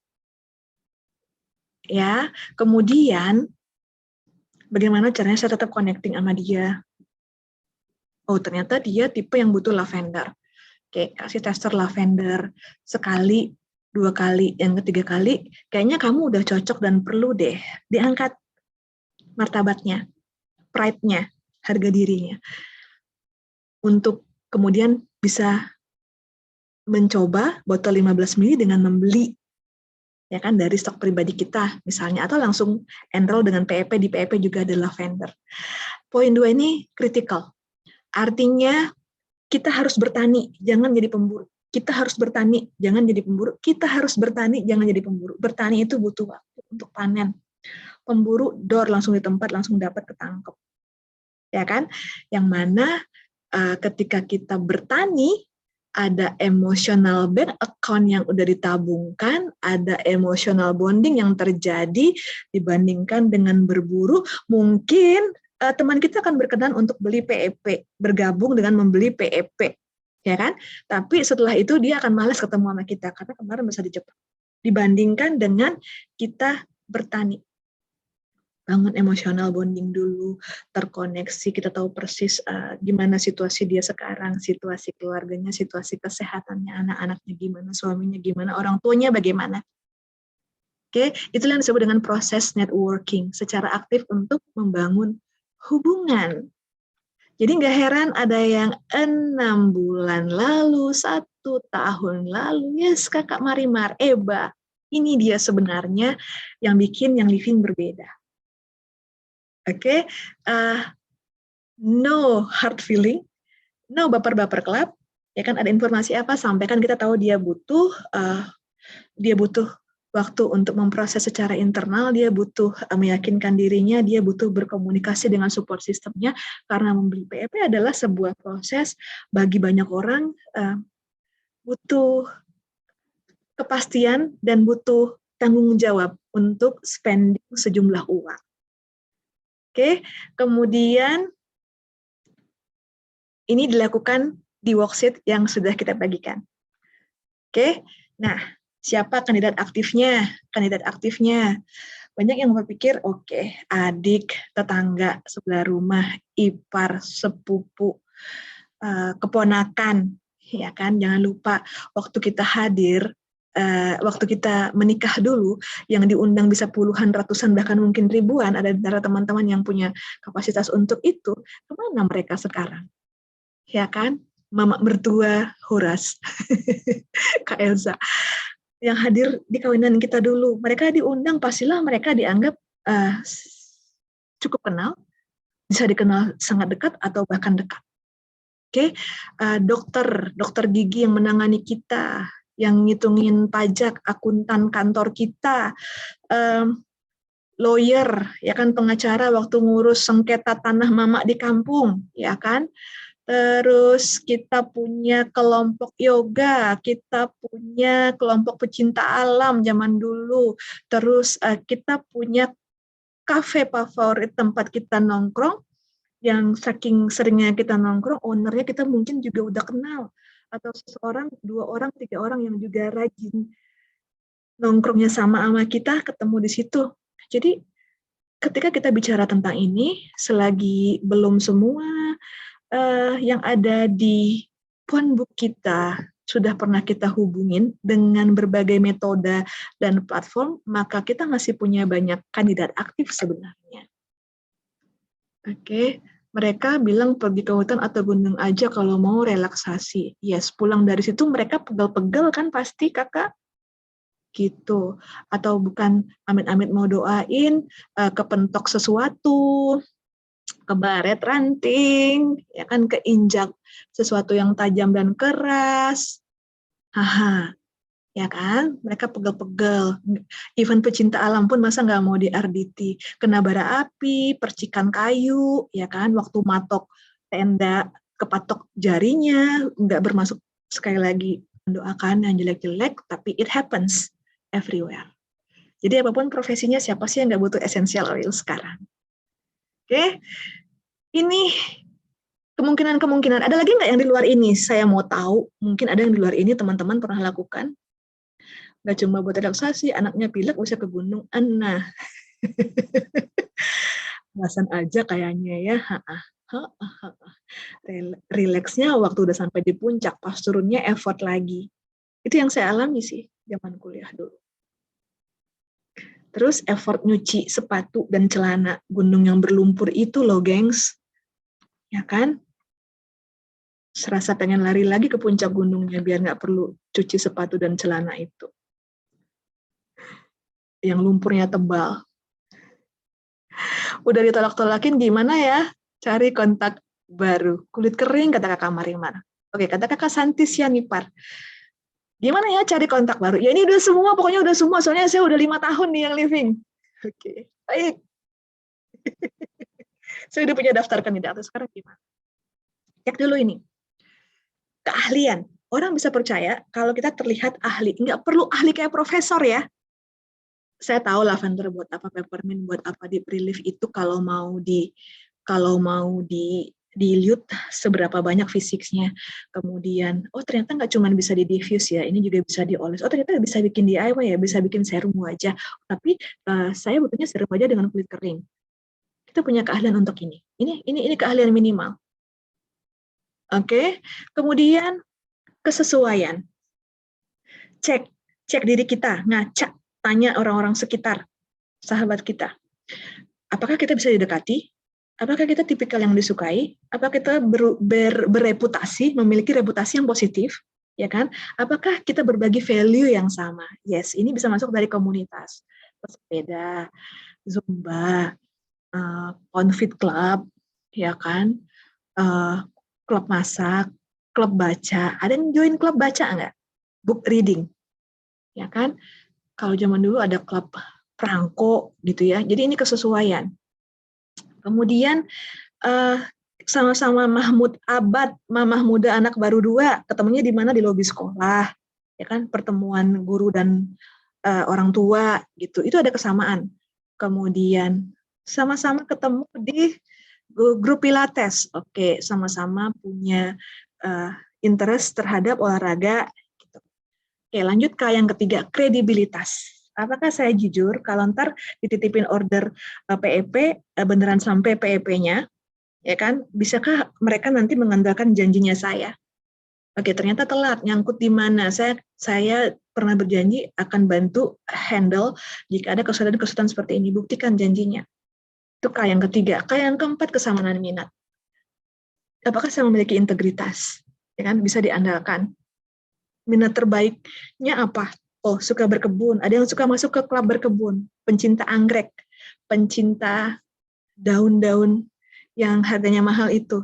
Ya, kemudian bagaimana caranya saya tetap connecting sama dia? Oh, ternyata dia tipe yang butuh lavender. Oke, kasih tester lavender sekali, 2 kali, yang ketiga kali, kayaknya kamu udah cocok dan perlu deh diangkat martabatnya, pride-nya, harga dirinya, untuk kemudian bisa mencoba botol 15 ml dengan membeli ya kan dari stok pribadi kita misalnya, atau langsung enroll dengan PEP, di PEP juga ada lavender. Poin 2 ini kritikal. Artinya kita harus bertani, jangan jadi pemburu. Kita harus bertani, jangan jadi pemburu. Kita harus bertani, jangan jadi pemburu. Bertani itu butuh waktu untuk panen. Pemburu door langsung di tempat, langsung dapat ketangkep. Ya kan? Yang mana ketika kita bertani, ada emotional bank account yang udah ditabungkan, ada emotional bonding yang terjadi dibandingkan dengan berburu. Mungkin teman kita akan berkenan untuk beli PEP, bergabung dengan membeli PEP, ya kan? Tapi setelah itu dia akan malas ketemu sama kita karena kemarin bisa dijebak. Dibandingkan dengan kita bertani. Bangun emosional bonding dulu, terkoneksi, kita tahu persis gimana situasi dia sekarang, situasi keluarganya, situasi kesehatannya, anak-anaknya gimana, suaminya gimana, orang tuanya bagaimana. Oke, itulah yang disebut dengan proses networking, secara aktif untuk membangun hubungan. Jadi nggak heran ada yang 6 bulan lalu, 1 tahun lalu, yes kakak Marimar, Eba, ini dia sebenarnya yang bikin yang living berbeda. Oke, no hard feeling, no baper-baper club, ya kan, ada informasi apa sampaikan, kita tahu dia butuh waktu untuk memproses secara internal, dia butuh meyakinkan dirinya, dia butuh berkomunikasi dengan support sistemnya, karena membeli PEP adalah sebuah proses bagi banyak orang, butuh kepastian dan butuh tanggung jawab untuk spending sejumlah uang. Oke, kemudian ini dilakukan di worksheet yang sudah kita bagikan. Oke, nah siapa kandidat aktifnya? Kandidat aktifnya banyak yang berpikir, oke, adik, tetangga, sebelah rumah, ipar, sepupu, keponakan, ya kan? Jangan lupa waktu kita hadir, waktu kita menikah dulu, yang diundang bisa puluhan, ratusan, bahkan mungkin ribuan, ada antara teman-teman yang punya kapasitas untuk itu, kemana mereka sekarang? Ya kan? Mama mertua Horas, Kak Elza, yang hadir di kawinan kita dulu, mereka diundang, pastilah mereka dianggap cukup kenal, bisa dikenal sangat dekat atau bahkan dekat. Oke, dokter gigi yang menangani kita, yang ngitungin pajak, akuntan kantor kita, lawyer, ya kan, pengacara waktu ngurus sengketa tanah mama di kampung, ya kan. Terus kita punya kelompok yoga, kita punya kelompok pecinta alam zaman dulu. Terus kita punya kafe favorit tempat kita nongkrong, yang saking seringnya kita nongkrong, ownernya kita mungkin juga udah kenal. Atau seseorang, 2 orang, 3 orang yang juga rajin nongkrongnya sama kita, ketemu di situ. Jadi ketika kita bicara tentang ini, selagi belum semua yang ada di phonebook kita sudah pernah kita hubungin dengan berbagai metode dan platform, maka kita masih punya banyak kandidat aktif sebenarnya. Oke, mereka bilang pergi ke hutan atau gunung aja kalau mau relaksasi. Yes, pulang dari situ mereka pegel-pegel kan pasti, Kakak? Gitu. Atau bukan amit-amit mau doain, kepentok sesuatu, kebaret ranting, ya kan, keinjak sesuatu yang tajam dan keras. Haha, ya kan? Mereka pegel-pegel. Even pecinta alam pun masa nggak mau di RDT. Kena bara api, percikan kayu, ya kan? Waktu matok tenda, kepatok jarinya, nggak bermasuk, sekali lagi mendoakan yang jelek-jelek, tapi it happens everywhere. Jadi apapun profesinya, siapa sih yang nggak butuh essential oil sekarang? Oke, ini kemungkinan-kemungkinan. Ada lagi nggak yang di luar ini? Saya mau tahu, mungkin ada yang di luar ini teman-teman pernah lakukan. Nggak cuma buat relaksasi, anaknya pilek bisa ke gunung. Nah, alasan aja kayaknya ya. Rileksnya waktu udah sampai di puncak, pas turunnya effort lagi. Itu yang saya alami sih zaman kuliah dulu. Terus effort nyuci sepatu dan celana gunung yang berlumpur itu loh, gengs. Ya kan? Serasa pengen lari lagi ke puncak gunungnya biar nggak perlu cuci sepatu dan celana itu. Yang lumpurnya tebal. Udah ditolak-tolakin, gimana ya cari kontak baru? Kulit kering, kata Kakak Marimar. Oke, kata Kakak Santi Sianipar. Gimana ya cari kontak baru? Ya ini udah semua, pokoknya udah semua. Soalnya saya udah 5 tahun nih yang living. Oke, baik. Saya udah punya daftar kandidat. Sekarang gimana? Cek dulu ini. Keahlian. Orang bisa percaya kalau kita terlihat ahli. Nggak perlu ahli kayak profesor ya. Saya tahu lavender buat apa, peppermint buat apa, di relief itu kalau mau dilihat seberapa banyak fisiknya. Kemudian, oh ternyata nggak cuma bisa di diffuse ya, ini juga bisa dioles. Oh ternyata bisa bikin DIY ya, bisa bikin serum wajah. Tapi saya butuhnya serum wajah dengan kulit kering. Kita punya keahlian untuk ini. Ini keahlian minimal. Oke. Kemudian kesesuaian. Cek diri kita, ngacak, tanya orang-orang sekitar, sahabat kita. Apakah kita bisa didekati? Apakah kita tipikal yang disukai? Apakah kita bereputasi, memiliki reputasi yang positif? Ya kan? Apakah kita berbagi value yang sama? Yes, ini bisa masuk dari komunitas. Pesepeda, Zumba, Confit Club, ya kan? Klub masak, klub baca. Ada yang join klub baca nggak? Book reading, ya kan? Kalau zaman dulu ada klub perangko gitu ya. Jadi ini kesesuaian. Kemudian sama-sama Mahmud Abad, mamah muda anak baru 2, ketemunya di mana? Di lobi sekolah, ya kan? Pertemuan guru dan orang tua gitu. Itu ada kesamaan. Kemudian sama-sama ketemu di grup Pilates. Oke, sama-sama punya interest terhadap olahraga. Gitu. Oke, lanjut ke yang ketiga, kredibilitas. Apakah saya jujur kalau ntar dititipin order PEP, beneran sampai PEP-nya, ya kan? Bisakah mereka nanti mengandalkan janjinya saya? Oke, ternyata telat, nyangkut di mana? Saya pernah berjanji akan bantu handle jika ada kesulitan-kesulitan seperti ini. Buktikan janjinya. Itu K yang ketiga. K yang keempat, kesamaan minat. Apakah saya memiliki integritas? Ya kan? Bisa diandalkan. Minat terbaiknya apa? Oh, suka berkebun. Ada yang suka masuk ke klub berkebun. Pencinta anggrek. Pencinta daun-daun yang harganya mahal itu.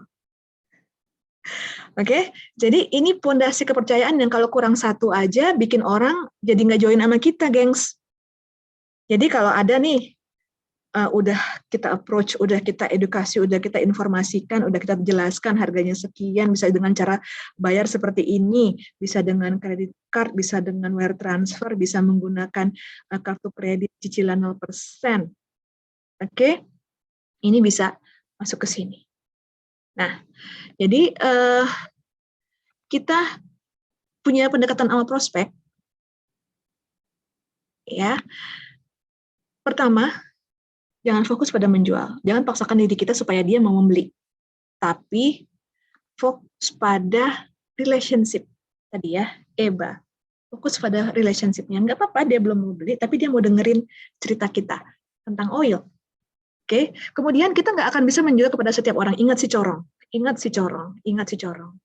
Oke, jadi ini pondasi kepercayaan yang kalau kurang satu aja bikin orang jadi nggak join sama kita, gengs. Jadi kalau ada nih, udah kita approach, udah kita edukasi, udah kita informasikan, udah kita jelaskan harganya sekian, bisa dengan cara bayar seperti ini, bisa dengan kredit card, bisa dengan wire transfer, bisa menggunakan kartu kredit cicilan 0%. Oke, ini bisa masuk ke sini. Nah, jadi kita punya pendekatan sama prospek, ya. Pertama, jangan fokus pada menjual. Jangan paksakan diri kita supaya dia mau membeli. Tapi fokus pada relationship. Tadi ya, Eba. Fokus pada relationship-nya. Nggak apa-apa dia belum mau beli, tapi dia mau dengerin cerita kita tentang oil. Oke. Kemudian kita nggak akan bisa menjual kepada setiap orang. Ingat si corong. Ingat si corong. Ingat si corong.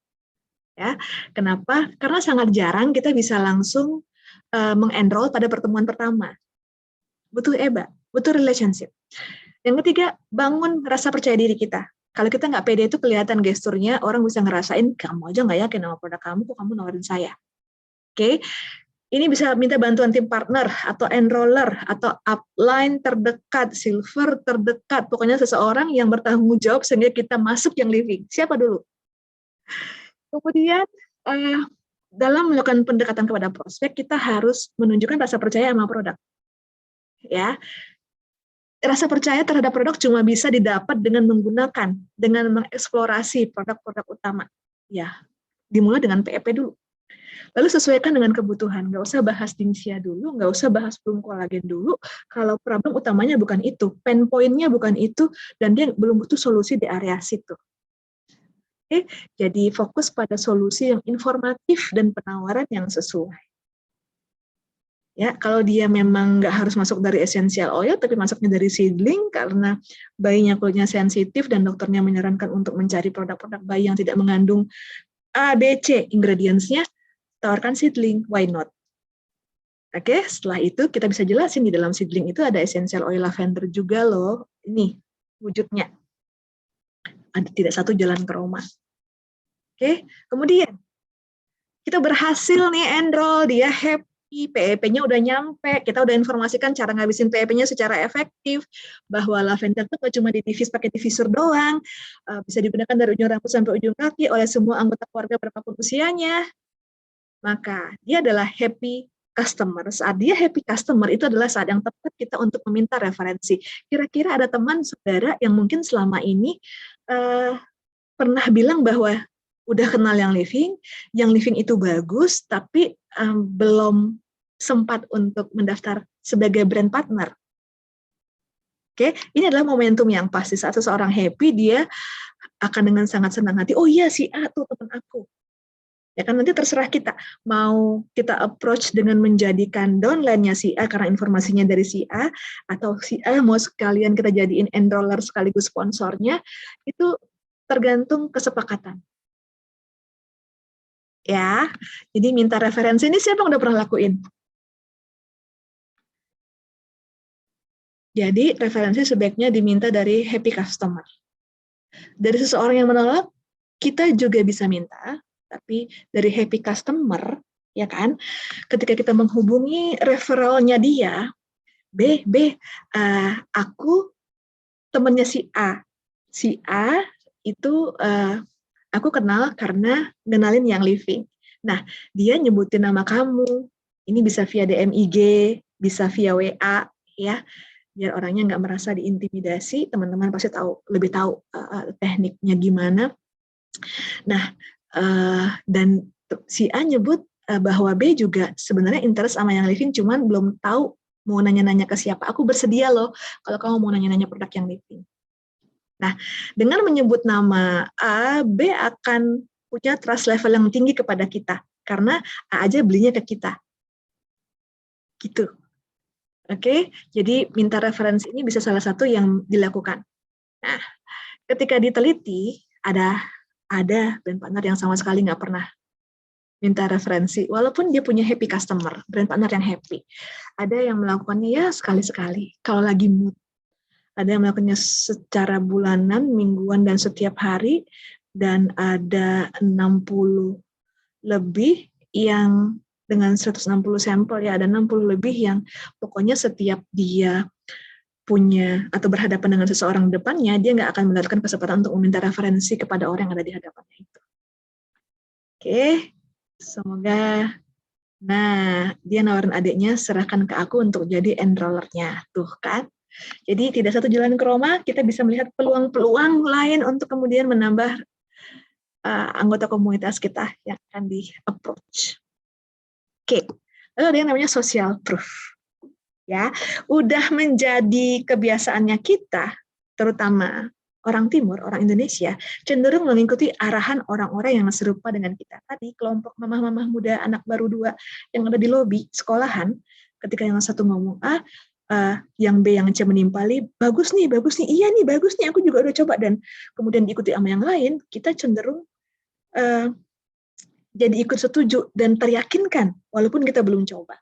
Ya, kenapa? Karena sangat jarang kita bisa langsung mengenroll pada pertemuan pertama. Butuh EBA, butuh relationship. Yang ketiga, bangun rasa percaya diri kita. Kalau kita nggak pede itu kelihatan gesturnya, orang bisa ngerasain, kamu aja nggak yakin sama produk kamu, kok kamu nawarin saya. Oke, ini bisa minta bantuan tim partner, atau enroller, atau upline terdekat, silver terdekat, pokoknya seseorang yang bertanggung jawab sehingga kita masuk yang living. Siapa dulu? Kemudian dalam melakukan pendekatan kepada prospek, kita harus menunjukkan rasa percaya sama produk. Ya, rasa percaya terhadap produk cuma bisa didapat dengan menggunakan, dengan mengeksplorasi produk-produk utama. Ya, dimulai dengan PEP dulu. Lalu sesuaikan dengan kebutuhan. Nggak usah bahas Dingxia dulu, nggak usah bahas belum kolagen dulu. Kalau problem utamanya bukan itu, pain point-nya bukan itu, dan dia belum butuh solusi di area situ. Oke, jadi fokus pada solusi yang informatif dan penawaran yang sesuai. Ya, kalau dia memang nggak harus masuk dari essential oil, tapi masuknya dari seedling karena bayinya kulitnya sensitif dan dokternya menyarankan untuk mencari produk-produk bayi yang tidak mengandung A, B, C ingredients-nya, tawarkan seedling, why not? Oke, setelah itu kita bisa jelasin di dalam seedling itu ada essential oil lavender juga loh. Ini wujudnya. Ada tidak satu jalan ke Roma. Oke, kemudian kita berhasil nih enroll, dia happy, PEP-nya udah nyampe, kita udah informasikan cara ngabisin PEP-nya secara efektif, bahwa lavender itu nggak cuma di-diffuse pakai diffuser doang, bisa digunakan dari ujung rambut sampai ujung kaki oleh semua anggota keluarga berapapun usianya, maka dia adalah happy customer. Saat dia happy customer, itu adalah saat yang tepat kita untuk meminta referensi. Kira-kira ada teman saudara yang mungkin selama ini pernah bilang bahwa udah kenal yang living itu bagus, tapi belum sempat untuk mendaftar sebagai brand partner. Oke, ini adalah momentum yang pasti saat seseorang happy, dia akan dengan sangat senang hati, oh iya si A tuh teman aku. Ya kan, nanti terserah kita, mau kita approach dengan menjadikan downline-nya si A karena informasinya dari si A, atau si A mau sekalian kita jadiin enroller sekaligus sponsornya, itu tergantung kesepakatan. Ya, jadi minta referensi ini siapa yang udah pernah lakuin? Jadi referensi sebaiknya diminta dari happy customer. Dari seseorang yang menolak, kita juga bisa minta, tapi dari happy customer, ya kan? Ketika kita menghubungi referralnya dia, aku temannya si A. Si A itu aku kenal karena kenalin yang living. Nah, dia nyebutin nama kamu. Ini bisa via DM IG, bisa via WA, ya. Biar orangnya nggak merasa diintimidasi, teman-teman pasti lebih tahu tekniknya gimana. Nah, dan si A nyebut bahwa B juga sebenarnya interest sama yang living, cuman belum tahu mau nanya-nanya ke siapa. Aku bersedia loh kalau kamu mau nanya-nanya produk yang living. Nah, dengan menyebut nama A, B akan punya trust level yang tinggi kepada kita, karena A aja belinya ke kita. Gitu. Oke, jadi minta referensi ini bisa salah satu yang dilakukan. Nah, ketika diteliti, ada brand partner yang sama sekali nggak pernah minta referensi, walaupun dia punya happy customer, brand partner yang happy. Ada yang melakukannya ya sekali-sekali, kalau lagi mood. Ada yang melakukannya secara bulanan, mingguan, dan setiap hari, dan ada 60 lebih yang dengan 160 sampel, ya ada 60 lebih yang pokoknya setiap dia punya atau berhadapan dengan seseorang di depannya, dia nggak akan mendapatkan kesempatan untuk meminta referensi kepada orang yang ada di hadapannya itu. Oke, semoga. Nah, dia nawarin adiknya, serahkan ke aku untuk jadi enrollernya. Tuh kan. Jadi tidak satu jalan ke Roma, kita bisa melihat peluang-peluang lain untuk kemudian menambah anggota komunitas kita yang akan di-approach. Oke, lalu ada yang namanya social proof. Ya, udah menjadi kebiasaannya kita, terutama orang Timur, orang Indonesia, cenderung mengikuti arahan orang-orang yang serupa dengan kita. Tadi kelompok mamah-mamah muda anak baru 2 yang ada di lobi sekolahan, ketika yang satu ngomong A, yang B, yang C menimpali, bagus nih, iya nih, bagus nih, aku juga udah coba, dan kemudian diikuti sama yang lain, kita cenderung jadi ikut setuju dan teryakinkan, walaupun kita belum coba.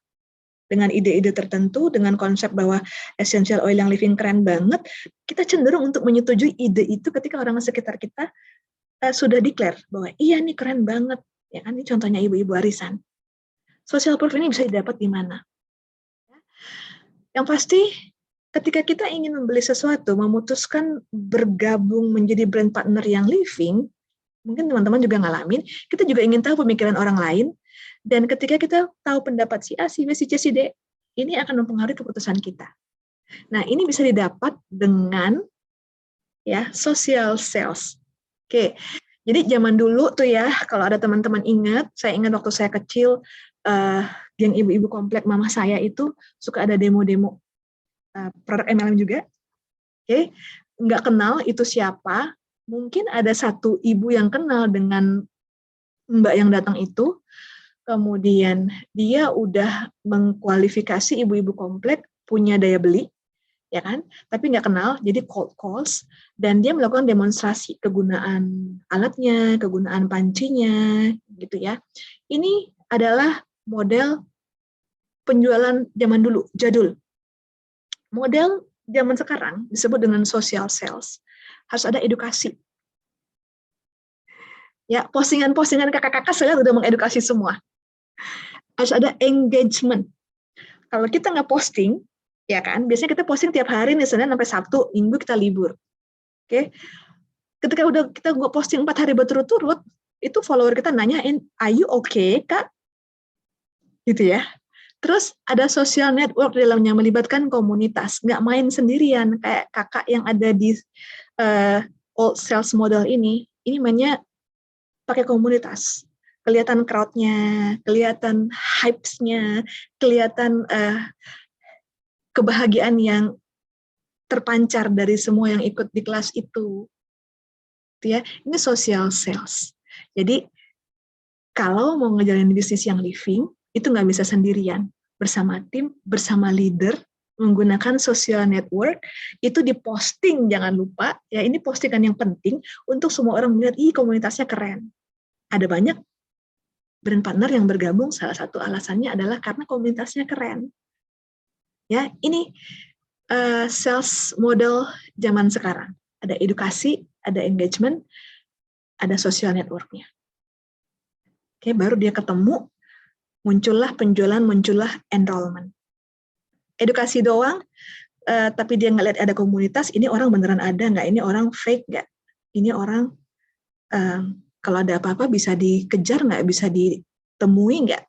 Dengan ide-ide tertentu, dengan konsep bahwa essential oil yang living keren banget, kita cenderung untuk menyetujui ide itu ketika orang sekitar kita sudah declare bahwa iya nih keren banget. Ya kan, ini contohnya ibu-ibu arisan. Social proof ini bisa didapat di mana? Yang pasti, ketika kita ingin membeli sesuatu, memutuskan bergabung menjadi brand partner yang living, mungkin teman-teman juga ngalamin, kita juga ingin tahu pemikiran orang lain, dan ketika kita tahu pendapat si A, si B, si C, si D, ini akan mempengaruhi keputusan kita. Nah, ini bisa didapat dengan ya social sales. Oke, jadi zaman dulu tuh ya, kalau ada teman-teman ingat, saya ingat waktu saya kecil, geng ibu-ibu komplek mama saya itu suka ada demo-demo produk MLM juga. Oke, nggak kenal itu siapa, mungkin ada satu ibu yang kenal dengan mbak yang datang itu, kemudian dia udah mengkualifikasi ibu-ibu komplek punya daya beli, ya kan? Tapi nggak kenal, jadi cold calls, dan dia melakukan demonstrasi kegunaan alatnya, kegunaan pancinya, gitu ya. Ini adalah model penjualan zaman dulu, jadul. Model zaman sekarang disebut dengan social sales. Harus ada edukasi. Ya, postingan-postingan kakak-kakak saya udah mengedukasi semua. Harus ada engagement. Kalau kita nggak posting, ya kan, biasanya kita posting tiap hari nih, Senin sampai Sabtu, Minggu kita libur. Oke, ketika udah kita posting 4 hari berturut-turut, itu follower kita nanyain, are you okay, Kak? Gitu ya. Terus ada social network di dalamnya, melibatkan komunitas, nggak main sendirian, kayak kakak yang ada di old sales model ini mainnya pakai komunitas. Kelihatan crowd-nya, kelihatan hypes-nya, kelihatan kebahagiaan yang terpancar dari semua yang ikut di kelas itu. Ya, ini social sales. Jadi, kalau mau ngejalanin bisnis yang living, itu nggak bisa sendirian. Bersama tim, bersama leader, menggunakan social network, itu diposting, jangan lupa. Ya, ini postingan yang penting untuk semua orang melihat, komunitasnya keren. Ada banyak brand partner yang bergabung, salah satu alasannya adalah karena komunitasnya keren. Ya, ini sales model zaman sekarang. Ada edukasi, ada engagement, ada social network-nya. Oke, baru dia ketemu, muncullah penjualan, muncullah enrollment. Edukasi doang, tapi dia nggak lihat ada komunitas, ini orang beneran ada nggak? Ini orang fake nggak? Ini orang kalau ada apa-apa bisa dikejar nggak? Bisa ditemui nggak?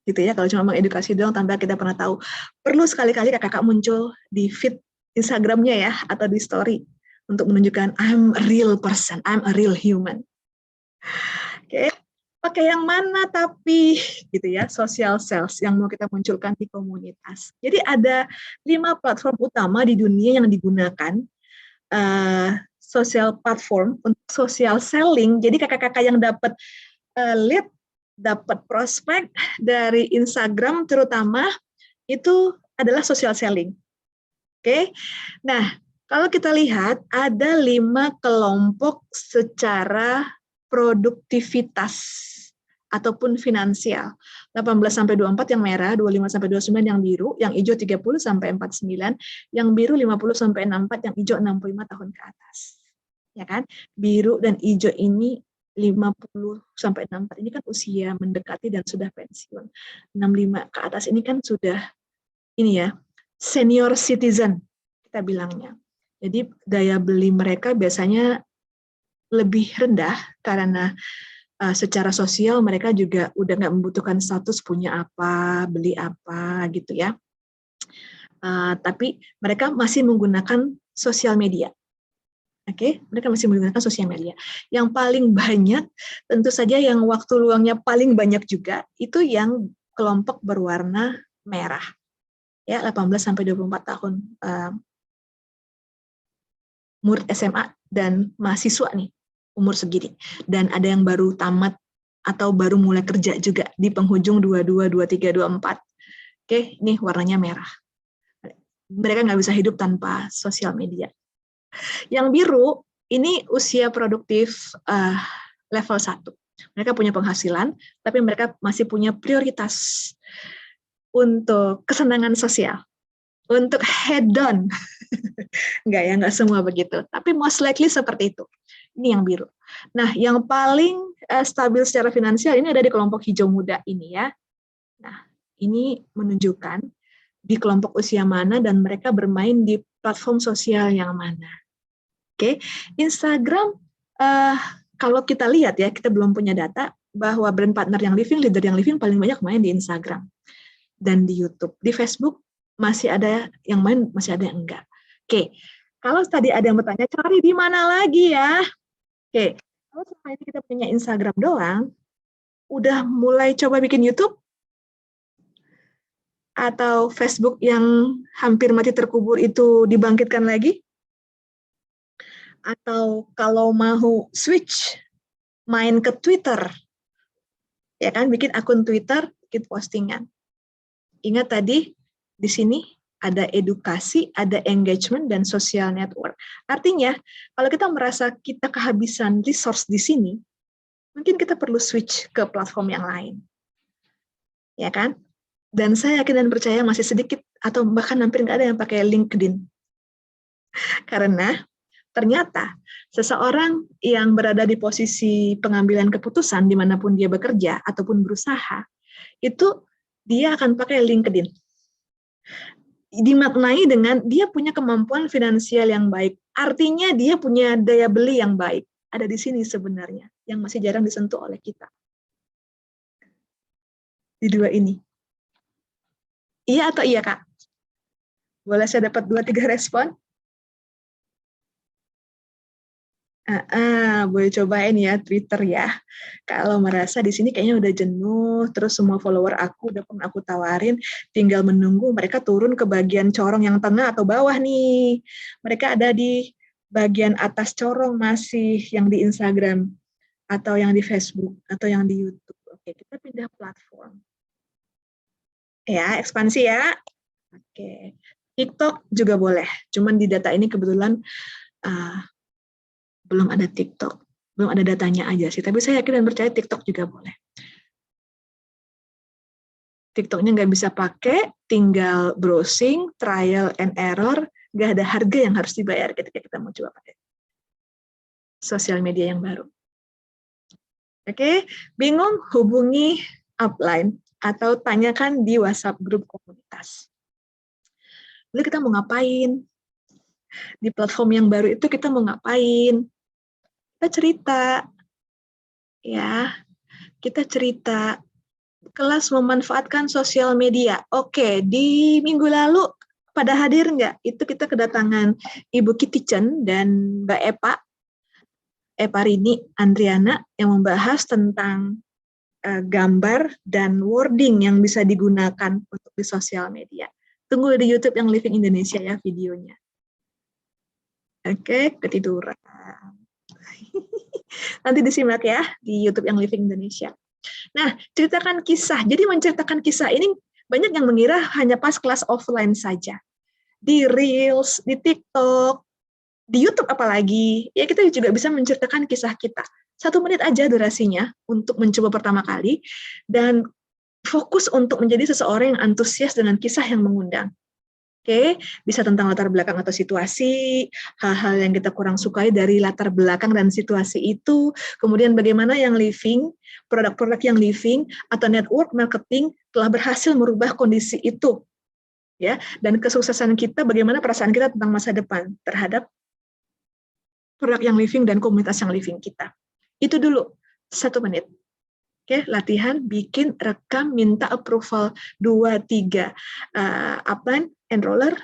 Gitu ya, kalau cuma mengedukasi doang tanpa kita pernah tahu. Perlu sekali-kali kakak muncul di feed Instagramnya ya, atau di story, untuk menunjukkan I'm a real person, I'm a real human. Oke, pakai yang mana tapi gitu ya, social sales yang mau kita munculkan di komunitas. Jadi ada 5 platform utama di dunia yang digunakan social platform untuk social selling. Jadi kakak-kakak yang dapat lead, dapat prospek dari Instagram terutama, itu adalah social selling. Oke, nah kalau kita lihat ada 5 kelompok secara produktivitas ataupun finansial. 18-24 yang merah, 25-29 yang biru, yang hijau 30-49, yang biru 50-64, yang hijau 65 tahun ke atas. Ya kan? Biru dan hijau ini 50-64 ini kan usia mendekati dan sudah pensiun. 65 ke atas ini kan sudah ini ya, senior citizen kita bilangnya. Jadi daya beli mereka biasanya lebih rendah karena secara sosial mereka juga udah nggak membutuhkan status punya apa, beli apa gitu ya. Tapi mereka masih menggunakan sosial media. Oke, mereka masih menggunakan sosial media. Yang paling banyak, tentu saja yang waktu luangnya paling banyak juga, itu yang kelompok berwarna merah. Ya, 18-24 tahun murid SMA dan mahasiswa nih, umur segini. Dan ada yang baru tamat atau baru mulai kerja juga di penghujung 22, 23, 24. Oke, ini warnanya merah. Mereka nggak bisa hidup tanpa sosial media. Yang biru, ini usia produktif level 1. Mereka punya penghasilan, tapi mereka masih punya prioritas untuk kesenangan sosial, untuk hedon. Enggak ya, enggak semua begitu. Tapi most likely seperti itu. Ini yang biru. Nah, yang paling stabil secara finansial ini ada di kelompok hijau muda ini ya. Nah, ini menunjukkan di kelompok usia mana dan mereka bermain di platform sosial yang mana. Oke, Instagram, kalau kita lihat ya, kita belum punya data bahwa brand partner yang living, leader yang living paling banyak main di Instagram dan di YouTube. Di Facebook masih ada yang main, masih ada yang enggak. Oke, kalau tadi ada yang bertanya, cari di mana lagi ya? Oke, kalau selama ini kita punya Instagram doang, udah mulai coba bikin YouTube? Atau Facebook yang hampir mati terkubur itu dibangkitkan lagi? Atau kalau mau switch main ke Twitter, ya kan, bikin akun Twitter, bikin postingan. Ingat tadi di sini ada edukasi, ada engagement dan social network. Artinya kalau kita merasa kita kehabisan resource di sini, mungkin kita perlu switch ke platform yang lain, ya kan? Dan saya yakin dan percaya masih sedikit atau bahkan hampir nggak ada yang pakai LinkedIn, karena ternyata seseorang yang berada di posisi pengambilan keputusan dimanapun dia bekerja ataupun berusaha, itu dia akan pakai LinkedIn. Dimaknai dengan dia punya kemampuan finansial yang baik. Artinya dia punya daya beli yang baik. Ada di sini sebenarnya, yang masih jarang disentuh oleh kita. Di dua ini. Iya atau iya, Kak? Boleh saya dapat 2-3 respon? Boleh cobain ya Twitter ya. Kalau merasa di sini kayaknya udah jenuh, terus semua follower aku udah pernah aku tawarin, tinggal menunggu mereka turun ke bagian corong yang tengah atau bawah nih. Mereka ada di bagian atas corong masih yang di Instagram atau yang di Facebook atau yang di YouTube. Oke, kita pindah platform. Ya, ekspansi ya. Oke. TikTok juga boleh. Cuman di data ini kebetulan belum ada TikTok, belum ada datanya aja sih. Tapi saya yakin dan percaya TikTok juga boleh. TikToknya nggak bisa pakai, tinggal browsing, trial and error, nggak ada harga yang harus dibayar ketika kita mau coba pakai sosial media yang baru. Oke, bingung? Hubungi upline atau tanyakan di WhatsApp grup komunitas. Lalu kita mau ngapain? Di platform yang baru itu kita mau ngapain? Kita cerita, ya, kita cerita. Kelas memanfaatkan sosial media. Oke, di minggu lalu pada hadir nggak? Itu kita kedatangan Ibu Kitty Chen dan Mbak Epa Rini Andriana yang membahas tentang gambar dan wording yang bisa digunakan untuk di sosial media. Tunggu di YouTube yang Living Indonesia ya videonya. Oke, ketiduran. Nanti disimak ya di YouTube yang Living Indonesia. Nah, ceritakan kisah. Jadi menceritakan kisah ini banyak yang mengira hanya pas kelas offline saja. Di Reels, di TikTok, Di YouTube apalagi, ya kita juga bisa menceritakan kisah kita. 1 menit aja durasinya untuk mencoba pertama kali, dan fokus untuk menjadi seseorang yang antusias dengan kisah yang mengundang. Oke, bisa tentang latar belakang atau situasi, hal-hal yang kita kurang sukai dari latar belakang dan situasi itu, kemudian bagaimana yang living, produk-produk yang living, atau network marketing telah berhasil merubah kondisi itu. Ya, dan kesuksesan kita, bagaimana perasaan kita tentang masa depan terhadap produk yang living dan komunitas yang living kita. Itu dulu, 1 menit. Oke, latihan, bikin, rekam, minta approval 2, 3 upline, enroller,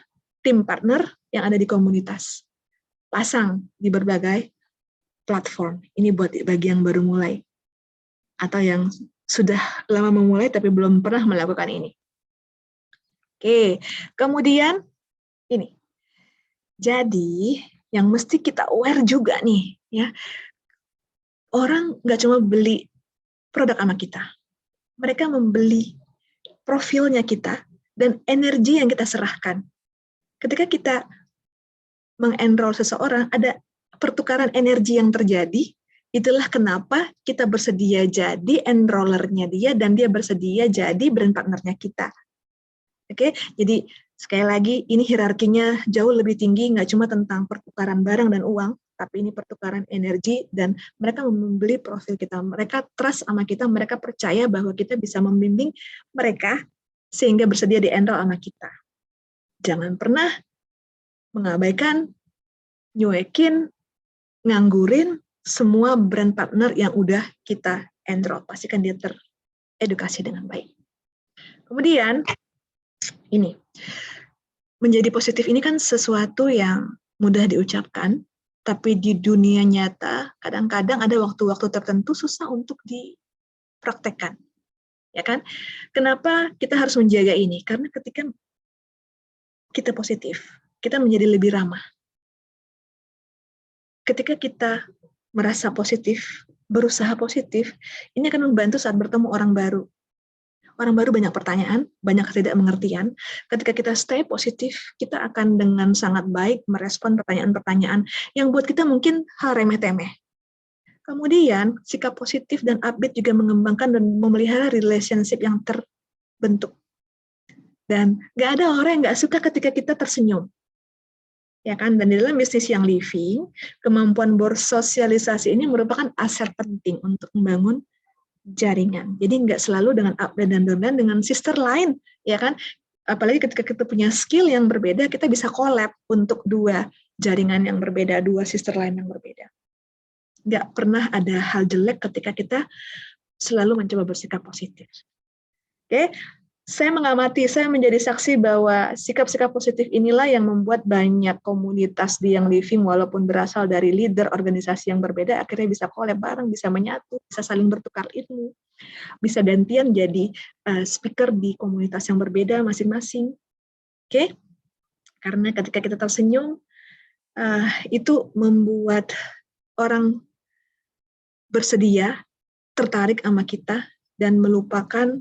tim partner yang ada di komunitas. Pasang di berbagai platform. Ini buat bagi yang baru mulai. Atau yang sudah lama memulai tapi belum pernah melakukan ini. Oke, kemudian ini. Jadi, yang mesti kita aware juga nih, ya. Orang nggak cuma beli produk sama kita. Mereka membeli profilnya kita dan energi yang kita serahkan. Ketika kita mengenroll seseorang, ada pertukaran energi yang terjadi. Itulah kenapa kita bersedia jadi enrollernya dia dan dia bersedia jadi brand partnernya kita. Oke, jadi sekali lagi ini hierarkinya jauh lebih tinggi, nggak cuma tentang pertukaran barang dan uang, tapi ini pertukaran energi dan mereka membeli profil kita. Mereka trust sama kita, mereka percaya bahwa kita bisa membimbing mereka sehingga bersedia di-enroll sama kita. Jangan pernah mengabaikan, nyuekin, nganggurin semua brand partner yang udah kita enroll. Pastikan dia teredukasi dengan baik. Kemudian, ini, menjadi positif ini kan sesuatu yang mudah diucapkan, tapi di dunia nyata kadang-kadang ada waktu-waktu tertentu susah untuk dipraktekkan. Ya kan? Kenapa kita harus menjaga ini? Karena ketika kita positif, kita menjadi lebih ramah. Ketika kita merasa positif, berusaha positif, ini akan membantu saat bertemu orang baru. Orang baru banyak pertanyaan, banyak ketidakmengertian. Ketika kita stay positif, kita akan dengan sangat baik merespon pertanyaan-pertanyaan yang buat kita mungkin hal remeh-temeh. Kemudian, sikap positif dan upbeat juga mengembangkan dan memelihara relationship yang terbentuk. Dan nggak ada orang yang nggak suka ketika kita tersenyum. Ya kan? Dan di dalam bisnis yang living, kemampuan bersosialisasi ini merupakan aset penting untuk membangun jaringan. Jadi nggak selalu dengan upline dan downline dengan sister lain, ya kan? Apalagi ketika kita punya skill yang berbeda, kita bisa collab untuk 2 jaringan yang berbeda, 2 sister line yang berbeda. Nggak pernah ada hal jelek ketika kita selalu mencoba bersikap positif. Oke, saya mengamati, saya menjadi saksi bahwa sikap-sikap positif inilah yang membuat banyak komunitas di yang living walaupun berasal dari leader organisasi yang berbeda akhirnya bisa collab bareng, bisa menyatu, bisa saling bertukar ilmu, bisa gantian jadi speaker di komunitas yang berbeda masing-masing. Oke? Karena ketika kita tersenyum itu membuat orang bersedia, tertarik sama kita dan melupakan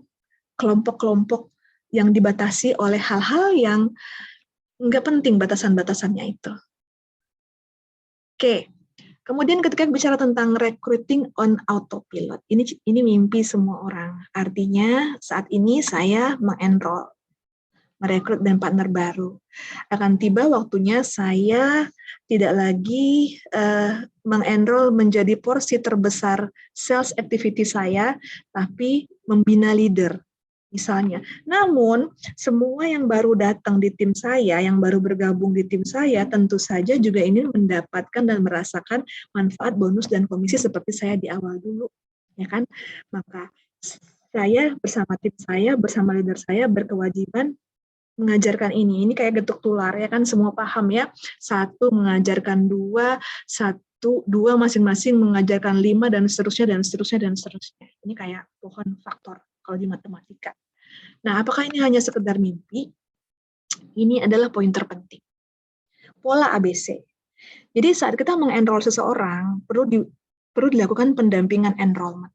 kelompok-kelompok yang dibatasi oleh hal-hal yang nggak penting batasan-batasannya itu. Oke, kemudian ketika bicara tentang recruiting on autopilot, ini mimpi semua orang. Artinya saat ini saya mengenroll, merekrut dan partner baru. Akan tiba waktunya saya tidak lagi mengenroll menjadi porsi terbesar sales activity saya, tapi membina leader. Misalnya. Namun, semua yang baru datang di tim saya, yang baru bergabung di tim saya, tentu saja juga ingin mendapatkan dan merasakan manfaat bonus dan komisi seperti saya di awal dulu. Ya kan? Maka saya bersama tim saya, bersama leader saya berkewajiban mengajarkan ini. Ini kayak getuk tular, ya kan? Semua paham ya. 1 mengajarkan 2, 2 masing-masing mengajarkan 5, dan seterusnya, dan seterusnya, dan seterusnya. Ini kayak pohon faktor kalau di matematika. Nah, apakah ini hanya sekedar mimpi? Ini adalah poin terpenting. Pola ABC. Jadi saat kita mengenroll seseorang, perlu dilakukan pendampingan enrollment.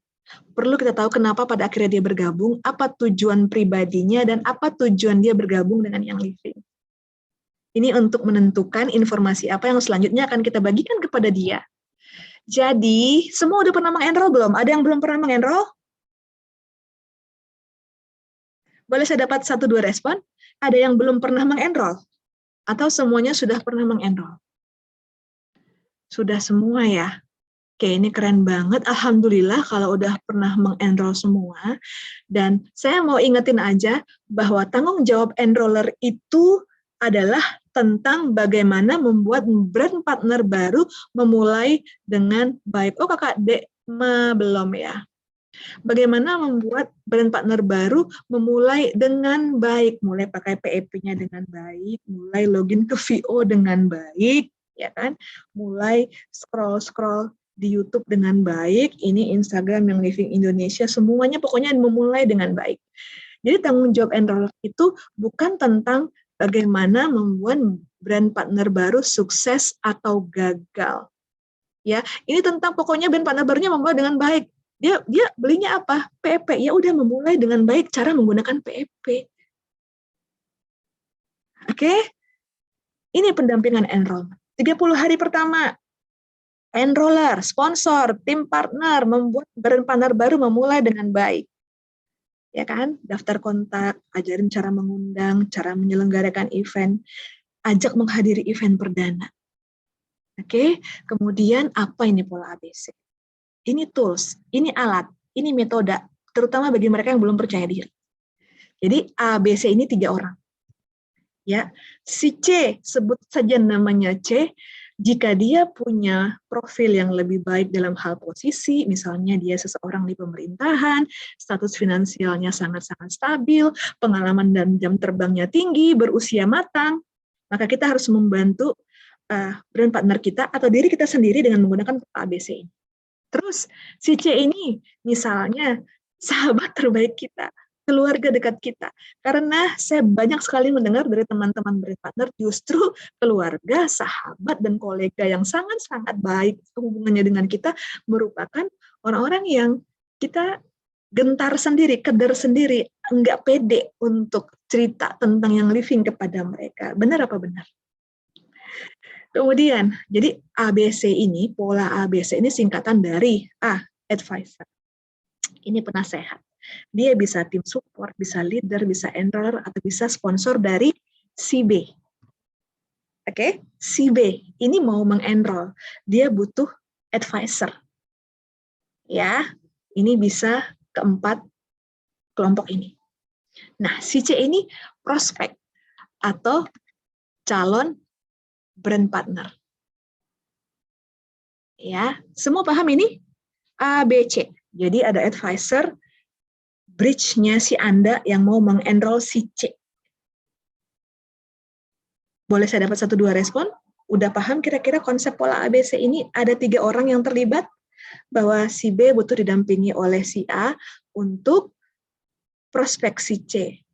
Perlu kita tahu kenapa pada akhirnya dia bergabung, apa tujuan pribadinya, dan apa tujuan dia bergabung dengan yang living. Ini untuk menentukan informasi apa yang selanjutnya akan kita bagikan kepada dia. Jadi, semua udah pernah mengenroll belum? Ada yang belum pernah mengenroll? Boleh saya dapat 1-2 respon? Ada yang belum pernah mengenroll? Atau semuanya sudah pernah mengenroll? Sudah semua ya? Oke, ini keren banget. Alhamdulillah kalau udah pernah mengenroll semua. Dan saya mau ingetin aja bahwa tanggung jawab enroller itu adalah tentang bagaimana membuat brand partner baru memulai dengan baik. Oh, Kakak Dek belum ya? Bagaimana membuat brand partner baru memulai dengan baik, mulai pakai PEP-nya dengan baik, mulai login ke VO dengan baik, ya kan? Mulai scroll-scroll di YouTube dengan baik, ini Instagram yang Living Indonesia, semuanya pokoknya memulai dengan baik. Jadi tanggung jawab enroller itu bukan tentang bagaimana membuat brand partner baru sukses atau gagal. Ya, ini tentang pokoknya brand partner barunya memulai dengan baik. Dia belinya apa? PEP. Ya udah memulai dengan baik cara menggunakan PEP. Oke? Ini pendampingan enrollment. 30 hari pertama, enroller, sponsor, tim partner membuat brand partner baru memulai dengan baik. Ya kan? Daftar kontak, ajarin cara mengundang, cara menyelenggarakan event, ajak menghadiri event perdana. Oke? Kemudian apa ini pola ABC? Ini tools, ini alat, ini metode, terutama bagi mereka yang belum percaya diri. Jadi ABC ini 3 orang. Ya, si C, sebut saja namanya C, jika dia punya profil yang lebih baik dalam hal posisi, misalnya dia seseorang di pemerintahan, status finansialnya sangat-sangat stabil, pengalaman dan jam terbangnya tinggi, berusia matang, maka kita harus membantu brand partner kita atau diri kita sendiri dengan menggunakan ABC ini. Terus si C ini misalnya sahabat terbaik kita, keluarga dekat kita. Karena saya banyak sekali mendengar dari teman-teman brand partner justru keluarga, sahabat, dan kolega yang sangat-sangat baik hubungannya dengan kita merupakan orang-orang yang kita gentar sendiri, keder sendiri, enggak pede untuk cerita tentang yang living kepada mereka. Benar apa benar? Kemudian, jadi ABC ini, pola ABC ini singkatan dari A, advisor. Ini penasehat. Dia bisa tim support, bisa leader, bisa enroller, atau bisa sponsor dari si B. Oke, si B ini mau mengenroll, dia butuh advisor. Ya, ini bisa keempat kelompok ini. Nah, si C ini prospek atau calon brand partner. Ya, semua paham ini? A, B, C. Jadi ada advisor, bridge-nya si Anda yang mau mengenroll si C. Boleh saya dapat 1-2 respon? Udah paham kira-kira konsep pola ABC ini? Ada 3 orang yang terlibat, bahwa si B butuh didampingi oleh si A untuk prospek si C.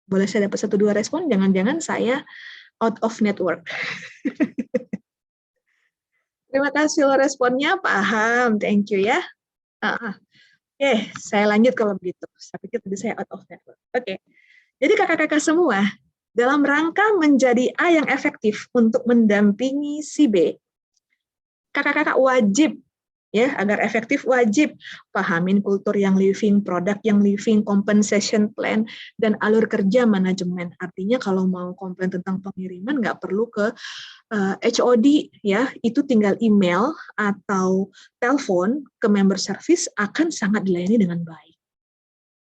Boleh saya dapat 1-2 respon? Jangan-jangan saya out of network. Terima kasih lo responnya, paham, thank you ya. Oke, saya lanjut kalau begitu. Saya pikir tadi saya out of network. Oke, jadi kakak-kakak semua, dalam rangka menjadi A yang efektif untuk mendampingi si B, kakak-kakak wajib, ya, agar efektif wajib pahamin kultur yang living, produk yang living, compensation plan, dan alur kerja manajemen. Artinya kalau mau komplain tentang pengiriman, nggak perlu ke HOD, ya, itu tinggal email atau telepon ke member service akan sangat dilayani dengan baik.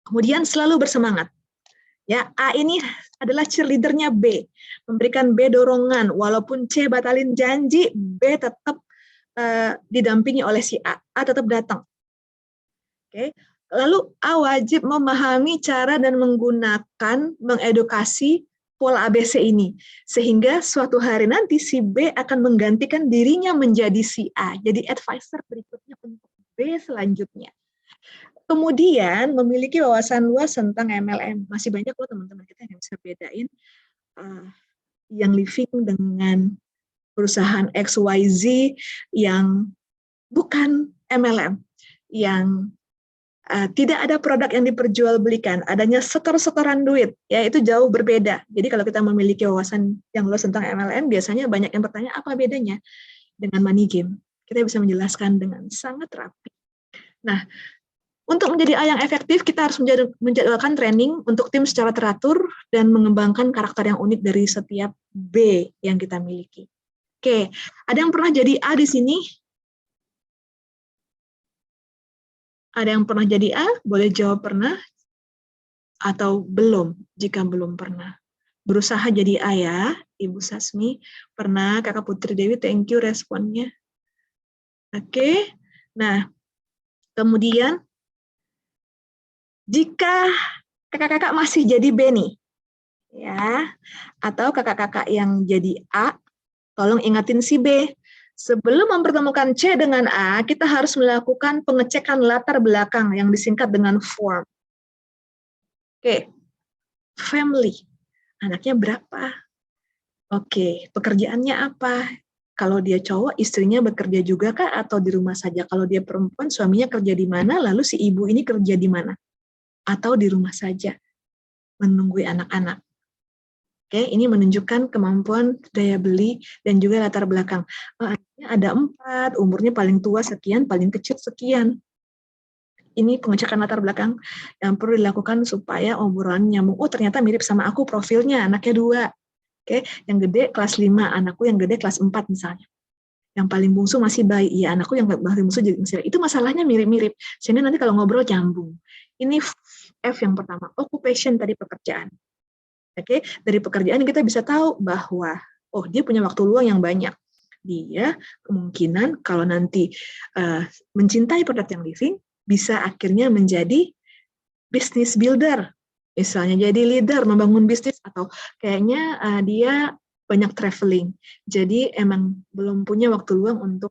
Kemudian selalu bersemangat. Ya, A ini adalah cheerleadernya B, memberikan B dorongan, walaupun C batalin janji, B tetap didampingi oleh si A tetap datang. Oke. Lalu A wajib memahami cara dan menggunakan, mengedukasi pola ABC ini, sehingga suatu hari nanti si B akan menggantikan dirinya menjadi si A, jadi advisor berikutnya untuk B selanjutnya. Kemudian memiliki wawasan luas tentang MLM. Masih banyak loh teman-teman kita yang bisa bedain yang living dengan perusahaan XYZ yang bukan MLM, yang Tidak ada produk yang diperjualbelikan, adanya setor-setoran duit, ya itu jauh berbeda. Jadi kalau kita memiliki wawasan yang luas tentang MLM, biasanya banyak yang bertanya apa bedanya dengan money game. Kita bisa menjelaskan dengan sangat rapi. Nah, untuk menjadi A yang efektif, kita harus menjadwalkan training untuk tim secara teratur dan mengembangkan karakter yang unik dari setiap B yang kita miliki. Oke, ada yang pernah jadi A di sini? Ada yang pernah jadi A? Boleh jawab pernah atau belum, jika belum pernah. Berusaha jadi A ya, Ibu Sasmi. Pernah, Kakak Putri Dewi, thank you responnya. Oke, nah, kemudian, jika kakak-kakak masih jadi B nih, ya, atau kakak-kakak yang jadi A, tolong ingatin si B. Sebelum mempertemukan C dengan A, kita harus melakukan pengecekan latar belakang yang disingkat dengan form. Oke, family, anaknya berapa? Oke, pekerjaannya apa? Kalau dia cowok, istrinya bekerja juga kah atau di rumah saja? Kalau dia perempuan, suaminya kerja di mana, lalu si ibu ini kerja di mana? Atau di rumah saja, menunggui anak-anak. Oke, ini menunjukkan kemampuan daya beli dan juga latar belakang. Anaknya ada 4, umurnya paling tua sekian, paling kecil sekian. Ini pengecekan latar belakang yang perlu dilakukan supaya obrolan nyambung. Oh, ternyata mirip sama aku profilnya, anaknya 2. Oke, yang gede kelas 5, anakku yang gede kelas 4 misalnya. Yang paling bungsu masih bayi, iya anakku yang paling bungsu jadi masih bayi. Itu masalahnya mirip-mirip, sehingga nanti kalau ngobrol nyambung. Ini F yang pertama, occupation tadi pekerjaan. Oke, dari pekerjaan kita bisa tahu bahwa oh dia punya waktu luang yang banyak. Dia kemungkinan kalau nanti mencintai produk yang living bisa akhirnya menjadi business builder. Misalnya jadi leader membangun bisnis atau kayaknya dia banyak traveling. Jadi emang belum punya waktu luang untuk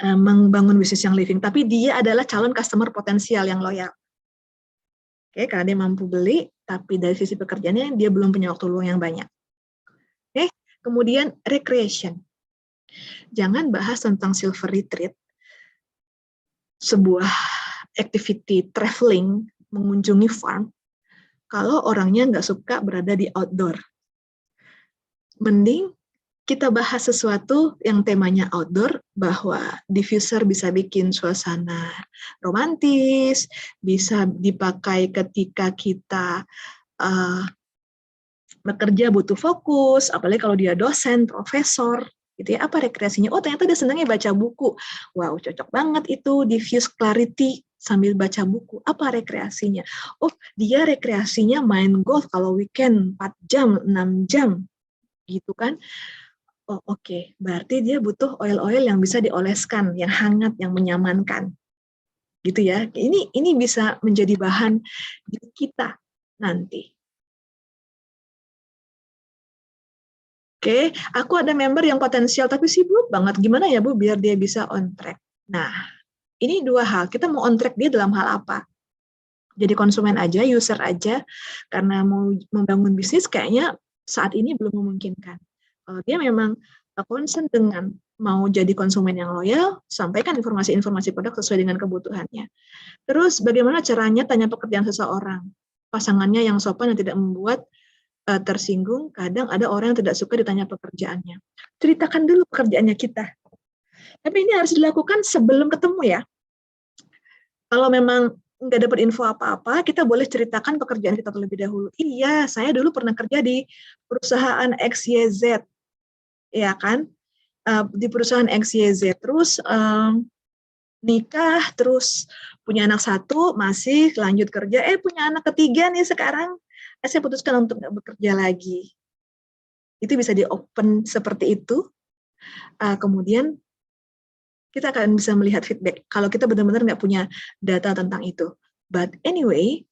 membangun bisnis yang living, tapi dia adalah calon customer potensial yang loyal. Oke, karena dia mampu beli, tapi dari sisi pekerjaannya dia belum punya waktu luang yang banyak. Oke, kemudian recreation. Jangan bahas tentang silver retreat, sebuah activity traveling, mengunjungi farm, kalau orangnya nggak suka berada di outdoor. Mending kita bahas sesuatu yang temanya outdoor, bahwa diffuser bisa bikin suasana romantis, bisa dipakai ketika kita bekerja butuh fokus, apalagi kalau dia dosen, profesor, gitu ya. Apa rekreasinya? Oh, ternyata dia senangnya baca buku. Wow, cocok banget itu, diffuse clarity sambil baca buku. Apa rekreasinya? Oh, dia rekreasinya main golf kalau weekend 4 jam, 6 jam, gitu kan. Oh, oke. Berarti dia butuh oil-oil yang bisa dioleskan, yang hangat, yang menyamankan. Gitu ya. Ini bisa menjadi bahan di kita nanti. Oke, aku ada member yang potensial tapi sibuk banget. Gimana ya Bu biar dia bisa on track? Nah, ini 2 hal. Kita mau on track dia dalam hal apa? Jadi konsumen aja, user aja, karena mau membangun bisnis kayaknya saat ini belum memungkinkan. Kalau dia memang concern dengan mau jadi konsumen yang loyal, sampaikan informasi-informasi produk sesuai dengan kebutuhannya. Terus bagaimana caranya tanya pekerjaan seseorang? Pasangannya yang sopan dan tidak membuat tersinggung, kadang ada orang yang tidak suka ditanya pekerjaannya. Ceritakan dulu pekerjaannya kita. Tapi ini harus dilakukan sebelum ketemu ya. Kalau memang nggak dapat info apa-apa, kita boleh ceritakan pekerjaan kita terlebih dahulu. Iya, saya dulu pernah kerja di perusahaan XYZ, ya kan? Di perusahaan XYZ, terus nikah, terus punya anak 1, masih lanjut kerja, punya anak ketiga nih sekarang, saya putuskan untuk nggak bekerja lagi. Itu bisa di-open seperti itu, kemudian kita akan bisa melihat feedback kalau kita benar-benar nggak punya data tentang itu. But anyway,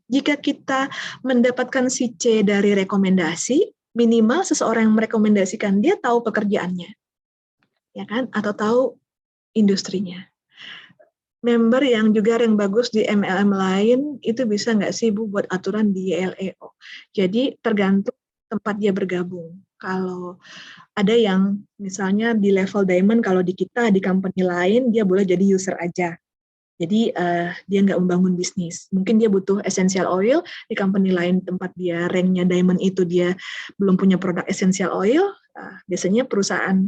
jika kita mendapatkan si C dari rekomendasi, minimal seseorang yang merekomendasikan dia tahu pekerjaannya, ya kan? Atau tahu industrinya. Member yang juga yang bagus di MLM lain, itu bisa nggak sih Bu buat aturan di YLEO? Jadi tergantung tempat dia bergabung. Kalau ada yang misalnya di level diamond, kalau di kita, di company lain, dia boleh jadi user aja. Jadi dia nggak membangun bisnis. Mungkin dia butuh essential oil, di company lain tempat dia ranknya diamond itu dia belum punya produk essential oil, biasanya perusahaan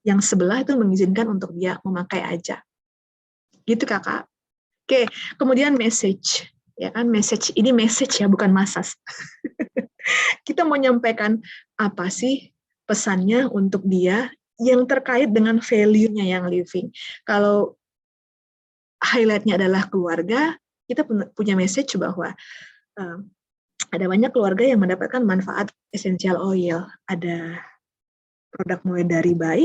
yang sebelah itu mengizinkan untuk dia memakai aja. Gitu kakak. Oke, kemudian message. Ya kan, message ini message ya, bukan massage. Kita mau nyampaikan apa sih pesannya untuk dia yang terkait dengan value-nya yang living. Kalau highlight-nya adalah keluarga, kita punya message bahwa ada banyak keluarga yang mendapatkan manfaat essential oil. Ada produk mulai dari bayi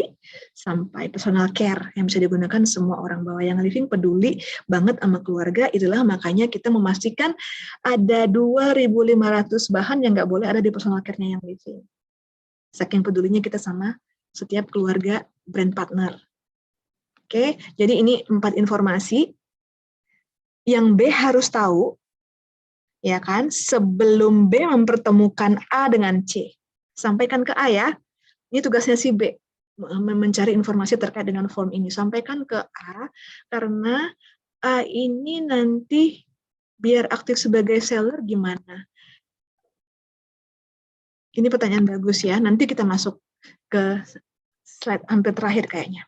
sampai personal care yang bisa digunakan semua orang, bahwa yang living peduli banget sama keluarga. Itulah makanya kita memastikan ada 2.500 bahan yang nggak boleh ada di personal care-nya yang living. Saking pedulinya kita sama setiap keluarga brand partner. Oke, jadi ini 4 informasi yang B harus tahu, ya kan, sebelum B mempertemukan A dengan C. Sampaikan ke A ya, ini tugasnya si B, mencari informasi terkait dengan form ini. Sampaikan ke A, karena A ini nanti biar aktif sebagai seller gimana? Ini pertanyaan bagus ya, nanti kita masuk ke slide hampir terakhir kayaknya.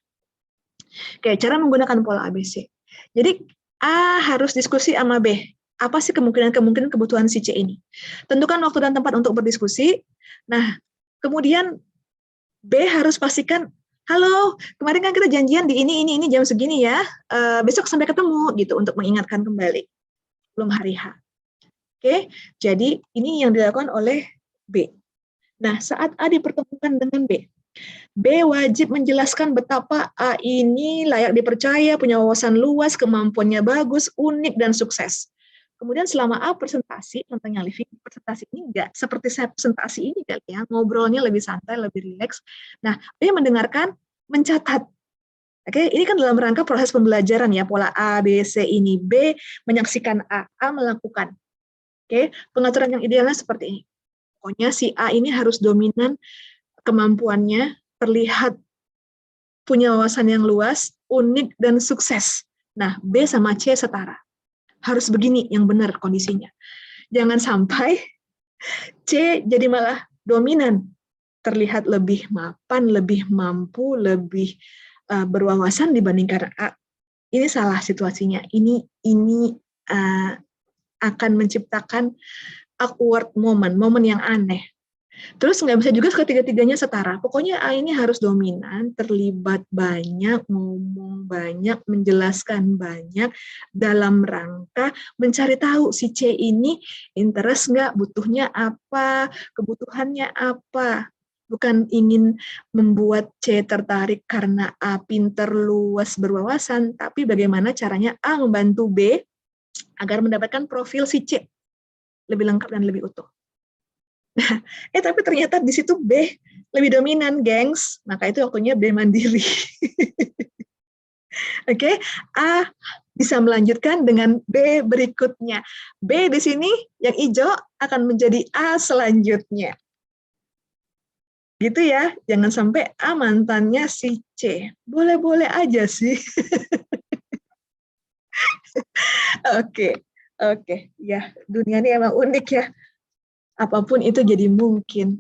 Oke, cara menggunakan pola ABC. Jadi A harus diskusi sama B. Apa sih kemungkinan kebutuhan si C ini? Tentukan waktu dan tempat untuk berdiskusi. Nah, kemudian B harus pastikan, halo, kemarin kan kita janjian di ini jam segini ya. Besok sampai ketemu gitu untuk mengingatkan kembali. Belum hari H. Oke, jadi ini yang dilakukan oleh B. Nah, saat A dipertemukan dengan B, B wajib menjelaskan betapa A ini layak dipercaya, punya wawasan luas, kemampuannya bagus, unik, dan sukses. Kemudian selama A presentasi tentang yang living, presentasi ini enggak seperti saya presentasi ini kali ya, ngobrolnya lebih santai, lebih rileks. Nah, B mendengarkan, mencatat. Oke, ini kan dalam rangka proses pembelajaran ya, pola A, B, C ini. B menyaksikan A melakukan. Oke, pengaturan yang idealnya seperti ini. Pokoknya si A ini harus dominan kemampuannya, terlihat punya wawasan yang luas, unik, dan sukses. Nah, B sama C setara. Harus begini yang benar kondisinya. Jangan sampai C jadi malah dominan, terlihat lebih mapan, lebih mampu, lebih berwawasan dibandingkan A. Ini salah situasinya. Ini akan menciptakan awkward moment, momen yang aneh. Terus nggak bisa juga ketiga-tiganya setara. Pokoknya A ini harus dominan, terlibat banyak, ngomong banyak, menjelaskan banyak, dalam rangka mencari tahu si C ini interest nggak, butuhnya apa, kebutuhannya apa. Bukan ingin membuat C tertarik karena A pinter, luas, berwawasan, tapi bagaimana caranya A membantu B agar mendapatkan profil si C lebih lengkap dan lebih utuh. Tapi ternyata di situ B lebih dominan, gengs. Maka itu waktunya B mandiri. Oke, A bisa melanjutkan dengan B berikutnya. B di sini yang hijau akan menjadi A selanjutnya. Gitu ya, jangan sampai A mantannya si C. Boleh-boleh aja sih. Oke, ya dunia ini emang unik ya. Apapun itu jadi mungkin.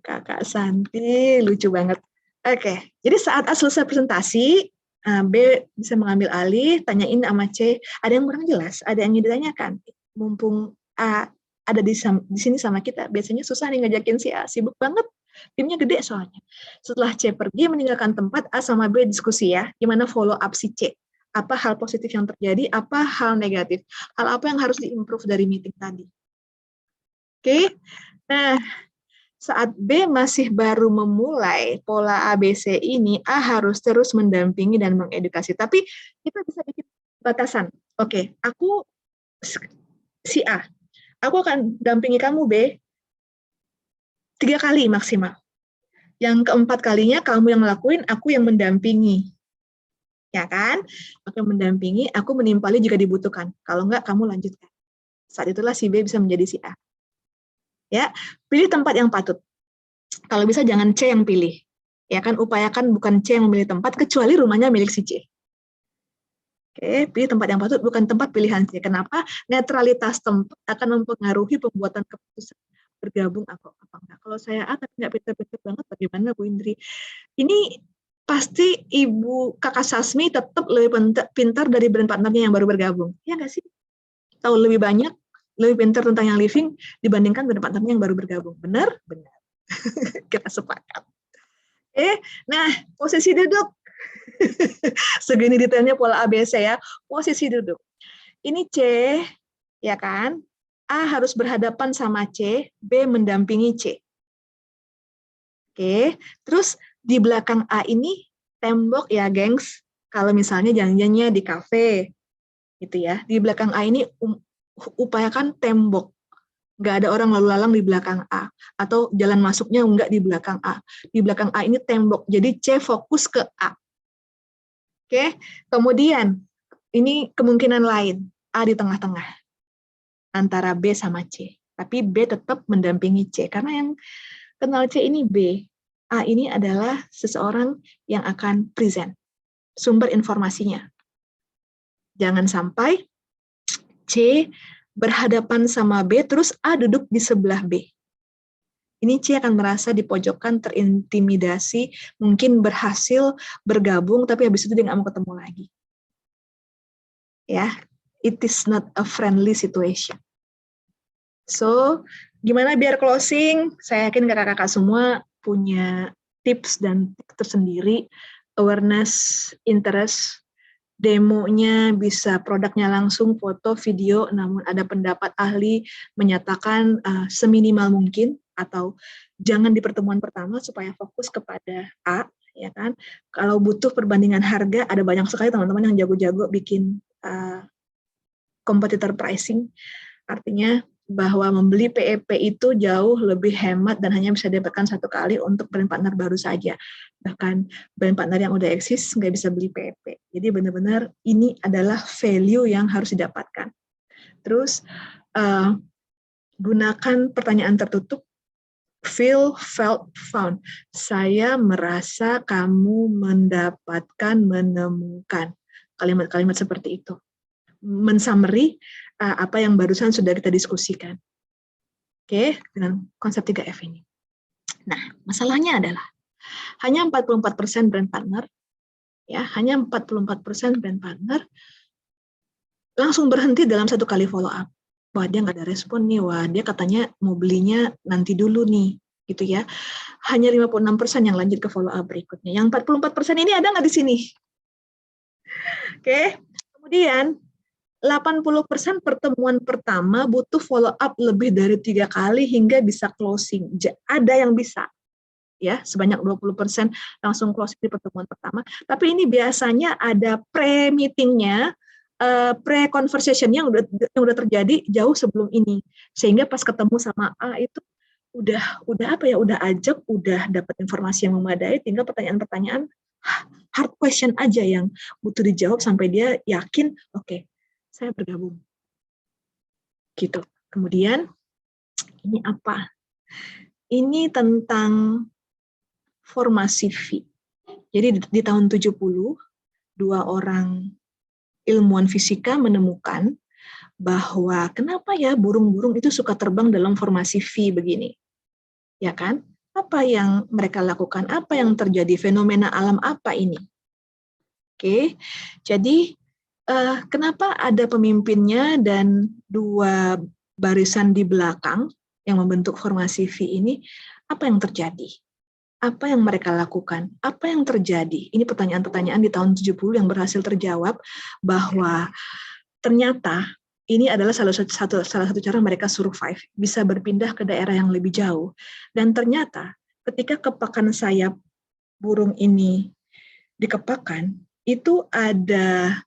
Kakak Santi, lucu banget. Oke, jadi saat A selesai presentasi, B bisa mengambil alih, tanyain sama C, ada yang kurang jelas, ada yang ditanyakan. Mumpung A ada di sini sama kita, biasanya susah nih ngajakin si A, sibuk banget, timnya gede soalnya. Setelah C pergi meninggalkan tempat, A sama B diskusi ya, gimana follow up si C. Apa hal positif yang terjadi, apa hal negatif, hal apa yang harus diimprove dari meeting tadi. Oke, nah saat B masih baru memulai pola ABC ini, A harus terus mendampingi dan mengedukasi. Tapi kita bisa bikin batasan. Oke, aku si A, aku akan dampingi kamu B 3 kali maksimal. Yang keempat kalinya kamu yang ngelakuin, aku yang mendampingi. Ya kan? Aku mendampingi, aku menimpali jika dibutuhkan. Kalau enggak, kamu lanjutkan. Saat itulah si B bisa menjadi si A. Ya, pilih tempat yang patut. Kalau bisa jangan C yang pilih. Ya kan, upayakan bukan C yang memilih tempat, kecuali rumahnya milik si C. Oke, pilih tempat yang patut, bukan tempat pilihan C. Kenapa? Netralitas tempat akan mempengaruhi pembuatan keputusan bergabung apa enggak. Kalau saya A tapi nggak pintar-pintar banget, bagaimana Bu Indri? Ini pasti Ibu Kakak Sasmi tetap lebih pintar dari brand partnernya yang baru bergabung. Ya nggak sih? Tahu lebih banyak, lebih pintar tentang yang living dibandingkan brand partnernya yang baru bergabung. Benar? Benar. Kita sepakat. Nah, posisi duduk. Segini detailnya pola ABC ya. Posisi duduk. Ini C, ya kan? A harus berhadapan sama C, B mendampingi C. Oke, terus di belakang A ini tembok ya, gengs. Kalau misalnya janjiannya di kafe, gitu ya. Di belakang A ini upayakan tembok. Nggak ada orang lalu lalang di belakang A. Atau jalan masuknya nggak di belakang A. Di belakang A ini tembok. Jadi C fokus ke A. Oke, kemudian ini kemungkinan lain, A di tengah-tengah antara B sama C. Tapi B tetap mendampingi C karena yang kenal C ini B. A ini adalah seseorang yang akan present sumber informasinya. Jangan sampai C berhadapan sama B terus A duduk di sebelah B. Ini C akan merasa dipojokkan, terintimidasi, mungkin berhasil bergabung, tapi habis itu dia nggak mau ketemu lagi. Ya, it is not a friendly situation. So, gimana biar closing? Saya yakin kakak-kakak semua punya tips dan trik tersendiri, awareness, interest, demonya bisa produknya langsung, foto, video, namun ada pendapat ahli menyatakan seminimal mungkin, atau jangan di pertemuan pertama supaya fokus kepada A, ya kan? Kalau butuh perbandingan harga, ada banyak sekali teman-teman yang jago-jago bikin competitor pricing, artinya bahwa membeli PEP itu jauh lebih hemat dan hanya bisa didapatkan satu kali untuk brand partner baru saja. Bahkan brand partner yang udah eksis nggak bisa beli PEP. Jadi benar-benar ini adalah value yang harus didapatkan. Terus gunakan pertanyaan tertutup, feel, felt, found. Saya merasa, kamu mendapatkan, menemukan. Kalimat-kalimat seperti itu. Men-summary apa yang barusan sudah kita diskusikan. Oke, dengan konsep 3F ini. Nah, masalahnya adalah hanya 44% brand partner, ya, hanya 44% brand partner langsung berhenti dalam satu kali follow up. Wah, dia nggak ada respon nih, wah dia katanya mau belinya nanti dulu nih, gitu ya. Hanya 56% yang lanjut ke follow up berikutnya. Yang 44% ini ada nggak di sini? Oke, kemudian 80% pertemuan pertama butuh follow up lebih dari 3 kali hingga bisa closing. Ada yang bisa, ya, sebanyak 20% langsung closing di pertemuan pertama. Tapi ini biasanya ada pre-meetingnya, pre-conversation yang udah terjadi jauh sebelum ini. Sehingga pas ketemu sama A itu udah apa ya, udah ajak, udah dapat informasi yang memadai, tinggal pertanyaan-pertanyaan hard question aja yang butuh dijawab sampai dia yakin, oke, saya bergabung. Gitu. Kemudian, ini apa? Ini tentang formasi V. Jadi di tahun 70, 2 orang ilmuwan fisika menemukan bahwa kenapa ya burung-burung itu suka terbang dalam formasi V begini. Ya kan? Apa yang mereka lakukan? Apa yang terjadi? Fenomena alam apa ini? Oke, jadi kenapa ada pemimpinnya dan 2 barisan di belakang yang membentuk formasi V ini? Apa yang terjadi? Apa yang mereka lakukan? Apa yang terjadi? Ini pertanyaan-pertanyaan di tahun 70 yang berhasil terjawab bahwa ternyata ini adalah salah satu cara mereka survive, bisa berpindah ke daerah yang lebih jauh. Dan ternyata ketika kepakan sayap burung ini dikepakkan, itu ada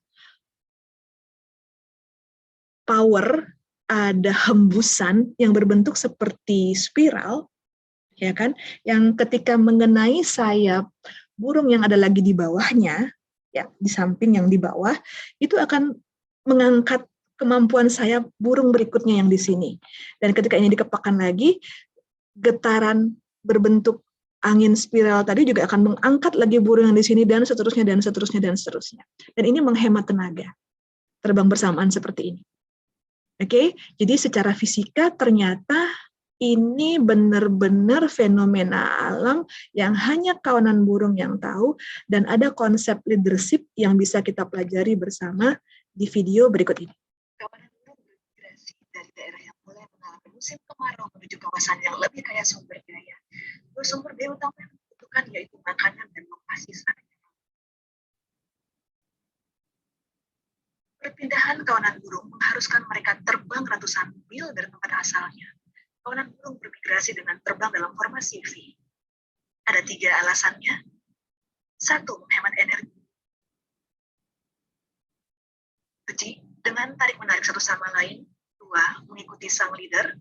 power, ada hembusan yang berbentuk seperti spiral, ya kan? Yang ketika mengenai sayap burung yang ada lagi di bawahnya, ya, di samping yang di bawah, itu akan mengangkat kemampuan sayap burung berikutnya yang di sini. Dan ketika ini dikepakkan lagi, getaran berbentuk angin spiral tadi juga akan mengangkat lagi burung yang di sini dan seterusnya dan seterusnya dan seterusnya. Dan ini menghemat tenaga terbang bersamaan seperti ini. Oke, jadi secara fisika ternyata ini benar-benar fenomena alam yang hanya kawanan burung yang tahu, dan ada konsep leadership yang bisa kita pelajari bersama di video berikut ini. Kawanan burung bermigrasi dari daerah yang mulai mengalami musim kemarau menuju kawasan yang lebih kaya sumber daya. Sumber daya utama yang dibutuhkan yaitu makanan dan lokasi sarana. Perpindahan kawanan burung mengharuskan mereka terbang ratusan mil dari tempat asalnya. Kawanan burung bermigrasi dengan terbang dalam formasi V. Ada 3 alasannya. 1, menghemat energi. Dengan tarik-menarik satu sama lain. 2, mengikuti sang leader.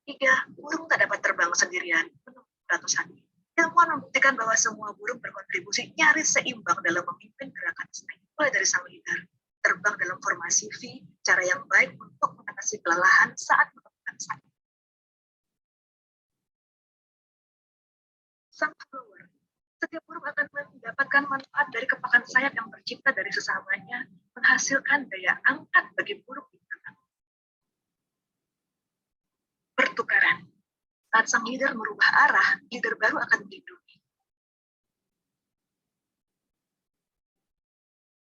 3, burung tak dapat terbang sendirian menempuh ratusan mil. Ilmuwan membuktikan bahwa semua burung berkontribusi nyaris seimbang dalam memimpin gerakan snack, mulai dari sang leader. Terbang dalam formasi V, cara yang baik untuk mengatasi kelelahan saat menemukan sayap. Sang follower, setiap burung akan mendapatkan manfaat dari kepakan sayap yang tercipta dari sesamanya, menghasilkan daya angkat bagi burung di tangan. Pertukaran, saat sang leader merubah arah, leader baru akan melindungi.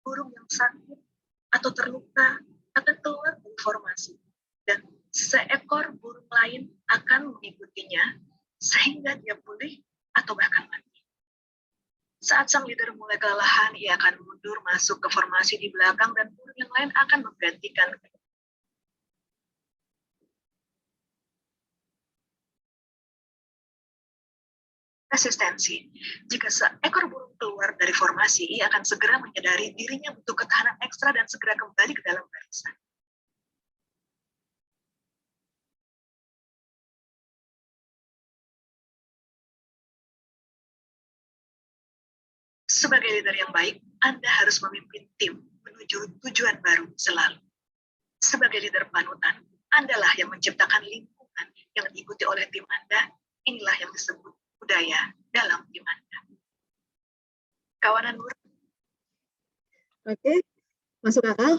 Burung yang sakit atau terluka akan keluar dari formasi, dan seekor burung lain akan mengikutinya sehingga dia pulih atau bahkan mati. Saat sang leader mulai kelelahan, ia akan mundur masuk ke formasi di belakang dan burung yang lain akan menggantikan. Resistensi. Jika seekor burung keluar dari formasi, ia akan segera menyadari dirinya butuh ketahanan ekstra dan segera kembali ke dalam barisan. Sebagai leader yang baik, Anda harus memimpin tim menuju tujuan baru selalu. Sebagai leader panutan, Anda lah yang menciptakan lingkungan yang diikuti oleh tim Anda. Inilah yang disebut budaya dalam tim Anda. Kawanan burung. Oke, masuk akal.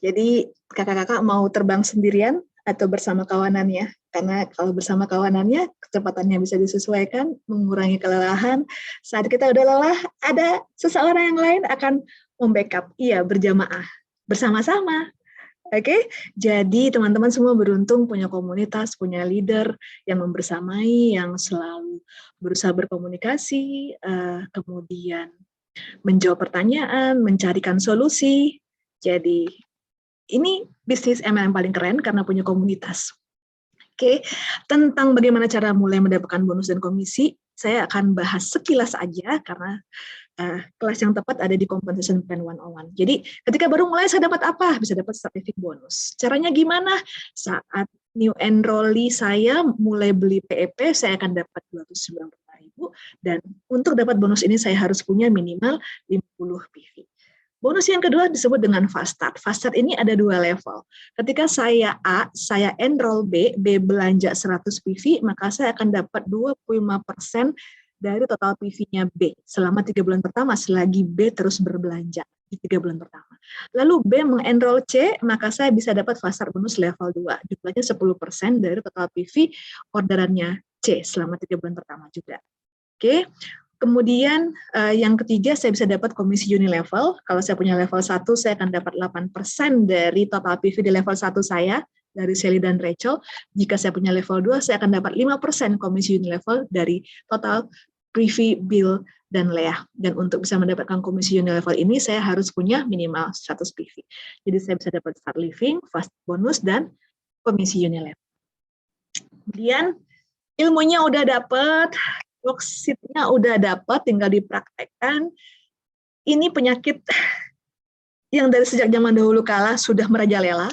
Jadi kakak-kakak mau terbang sendirian atau bersama kawanannya? Karena kalau bersama kawanannya, kecepatannya bisa disesuaikan, mengurangi kelelahan. Saat kita udah lelah, ada seseorang yang lain akan membackup. Iya, berjamaah, bersama-sama. Oke, jadi teman-teman semua beruntung punya komunitas, punya leader yang membersamai, yang selalu berusaha berkomunikasi, kemudian menjawab pertanyaan, mencarikan solusi. Jadi ini bisnis MLM paling keren karena punya komunitas. Oke, tentang bagaimana cara mulai mendapatkan bonus dan komisi, saya akan bahas sekilas aja karena kelas yang tepat ada di Compensation Plan 101. Jadi ketika baru mulai saya dapat apa? Bisa dapat strategic bonus. Caranya gimana? Saat new enrollee saya mulai beli PEP, saya akan dapat 290.000, dan untuk dapat bonus ini saya harus punya minimal 50 PV. Bonus yang kedua disebut dengan fast start. Fast start ini ada 2 level. Ketika saya A, saya enroll B, B belanja 100 PV, maka saya akan dapat 25% dari total PV-nya B selama 3 bulan pertama selagi B terus berbelanja di 3 bulan pertama. Lalu B mengenroll C, maka saya bisa dapat fast start bonus level 2. Jumlahnya 10% dari total PV orderannya C selama 3 bulan pertama juga. Oke. Kemudian yang ketiga, saya bisa dapat komisi unilevel. Kalau saya punya level 1, saya akan dapat 8% dari total PV di level 1 saya, dari Sally dan Rachel. Jika saya punya level 2, saya akan dapat 5% komisi unilevel dari total PV, Bill, dan Leah. Dan untuk bisa mendapatkan komisi unilevel ini, saya harus punya minimal 100 PV. Jadi saya bisa dapat start living, fast bonus, dan komisi unilevel. Kemudian ilmunya udah dapat, worksheet-nya udah dapat, tinggal dipraktekkan. Ini penyakit yang dari sejak zaman dahulu kala sudah merajalela.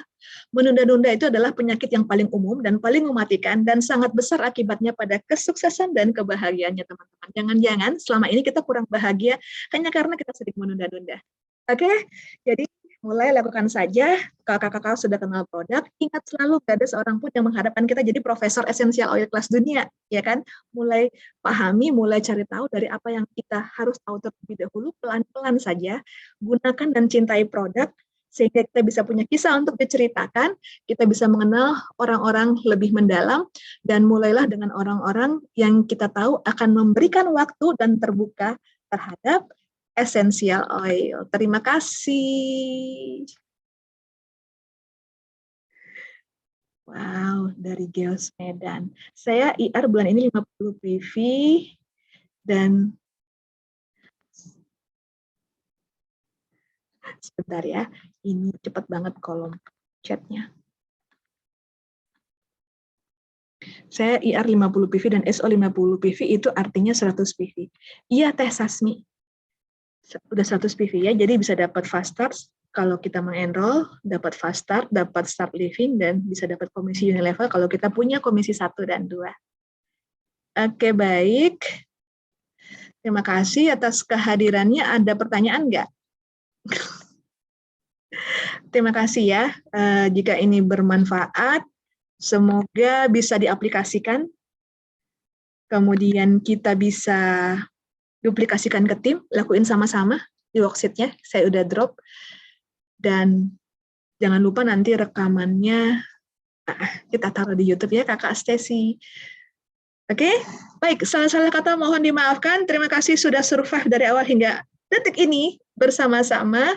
Menunda-nunda itu adalah penyakit yang paling umum dan paling mematikan dan sangat besar akibatnya pada kesuksesan dan kebahagiaannya teman-teman. Jangan-jangan selama ini kita kurang bahagia hanya karena kita sering menunda-nunda. Oke, jadi mulai lakukan saja. Kalau kakak sudah kenal produk, ingat selalu gak ada seorang pun yang mengharapkan kita jadi profesor essential oil kelas dunia, ya kan? Mulai pahami, mulai cari tahu dari apa yang kita harus tahu terlebih dahulu, pelan-pelan saja. Gunakan dan cintai produk, sehingga kita bisa punya kisah untuk diceritakan, kita bisa mengenal orang-orang lebih mendalam, dan mulailah dengan orang-orang yang kita tahu akan memberikan waktu dan terbuka terhadap essential oil. Terima kasih. Wow, dari Geos Medan. Saya IR bulan ini 50 PV dan sebentar ya, ini cepat banget kolom chatnya. Saya IR 50 PV dan SO 50 PV itu artinya 100 PV. Iya Teh Sasmi. Udah 100 PV ya, jadi bisa dapat fast start kalau kita mengenroll, dapat fast start, dapat start living, dan bisa dapat komisi unilevel kalau kita punya komisi 1 dan 2. Oke, baik. Terima kasih atas kehadirannya. Ada pertanyaan nggak? Terima kasih ya. Jika ini bermanfaat, semoga bisa diaplikasikan. Kemudian kita bisa duplikasikan ke tim, lakuin sama-sama di worksheet-nya, saya udah drop. Dan jangan lupa nanti rekamannya kita taruh di YouTube ya, Kakak Stacy. Oke, baik, salah-salah kata mohon dimaafkan. Terima kasih sudah survive dari awal hingga detik ini bersama-sama.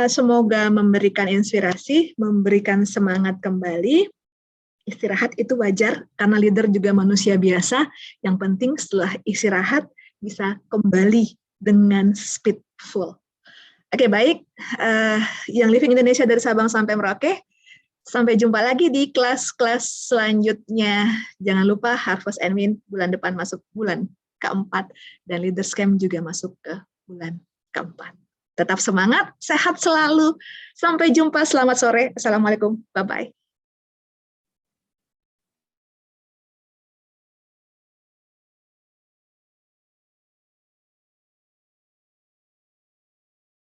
Semoga memberikan inspirasi, memberikan semangat kembali. Istirahat itu wajar, karena leader juga manusia biasa. Yang penting setelah istirahat, bisa kembali dengan speed full. Oke, baik. Yang Living Indonesia dari Sabang sampai Merauke. Sampai jumpa lagi di kelas-kelas selanjutnya. Jangan lupa Harvest and Win bulan depan masuk bulan keempat. Dan Leaders Camp juga masuk ke bulan keempat. Tetap semangat, sehat selalu. Sampai jumpa, selamat sore. Assalamualaikum, bye-bye.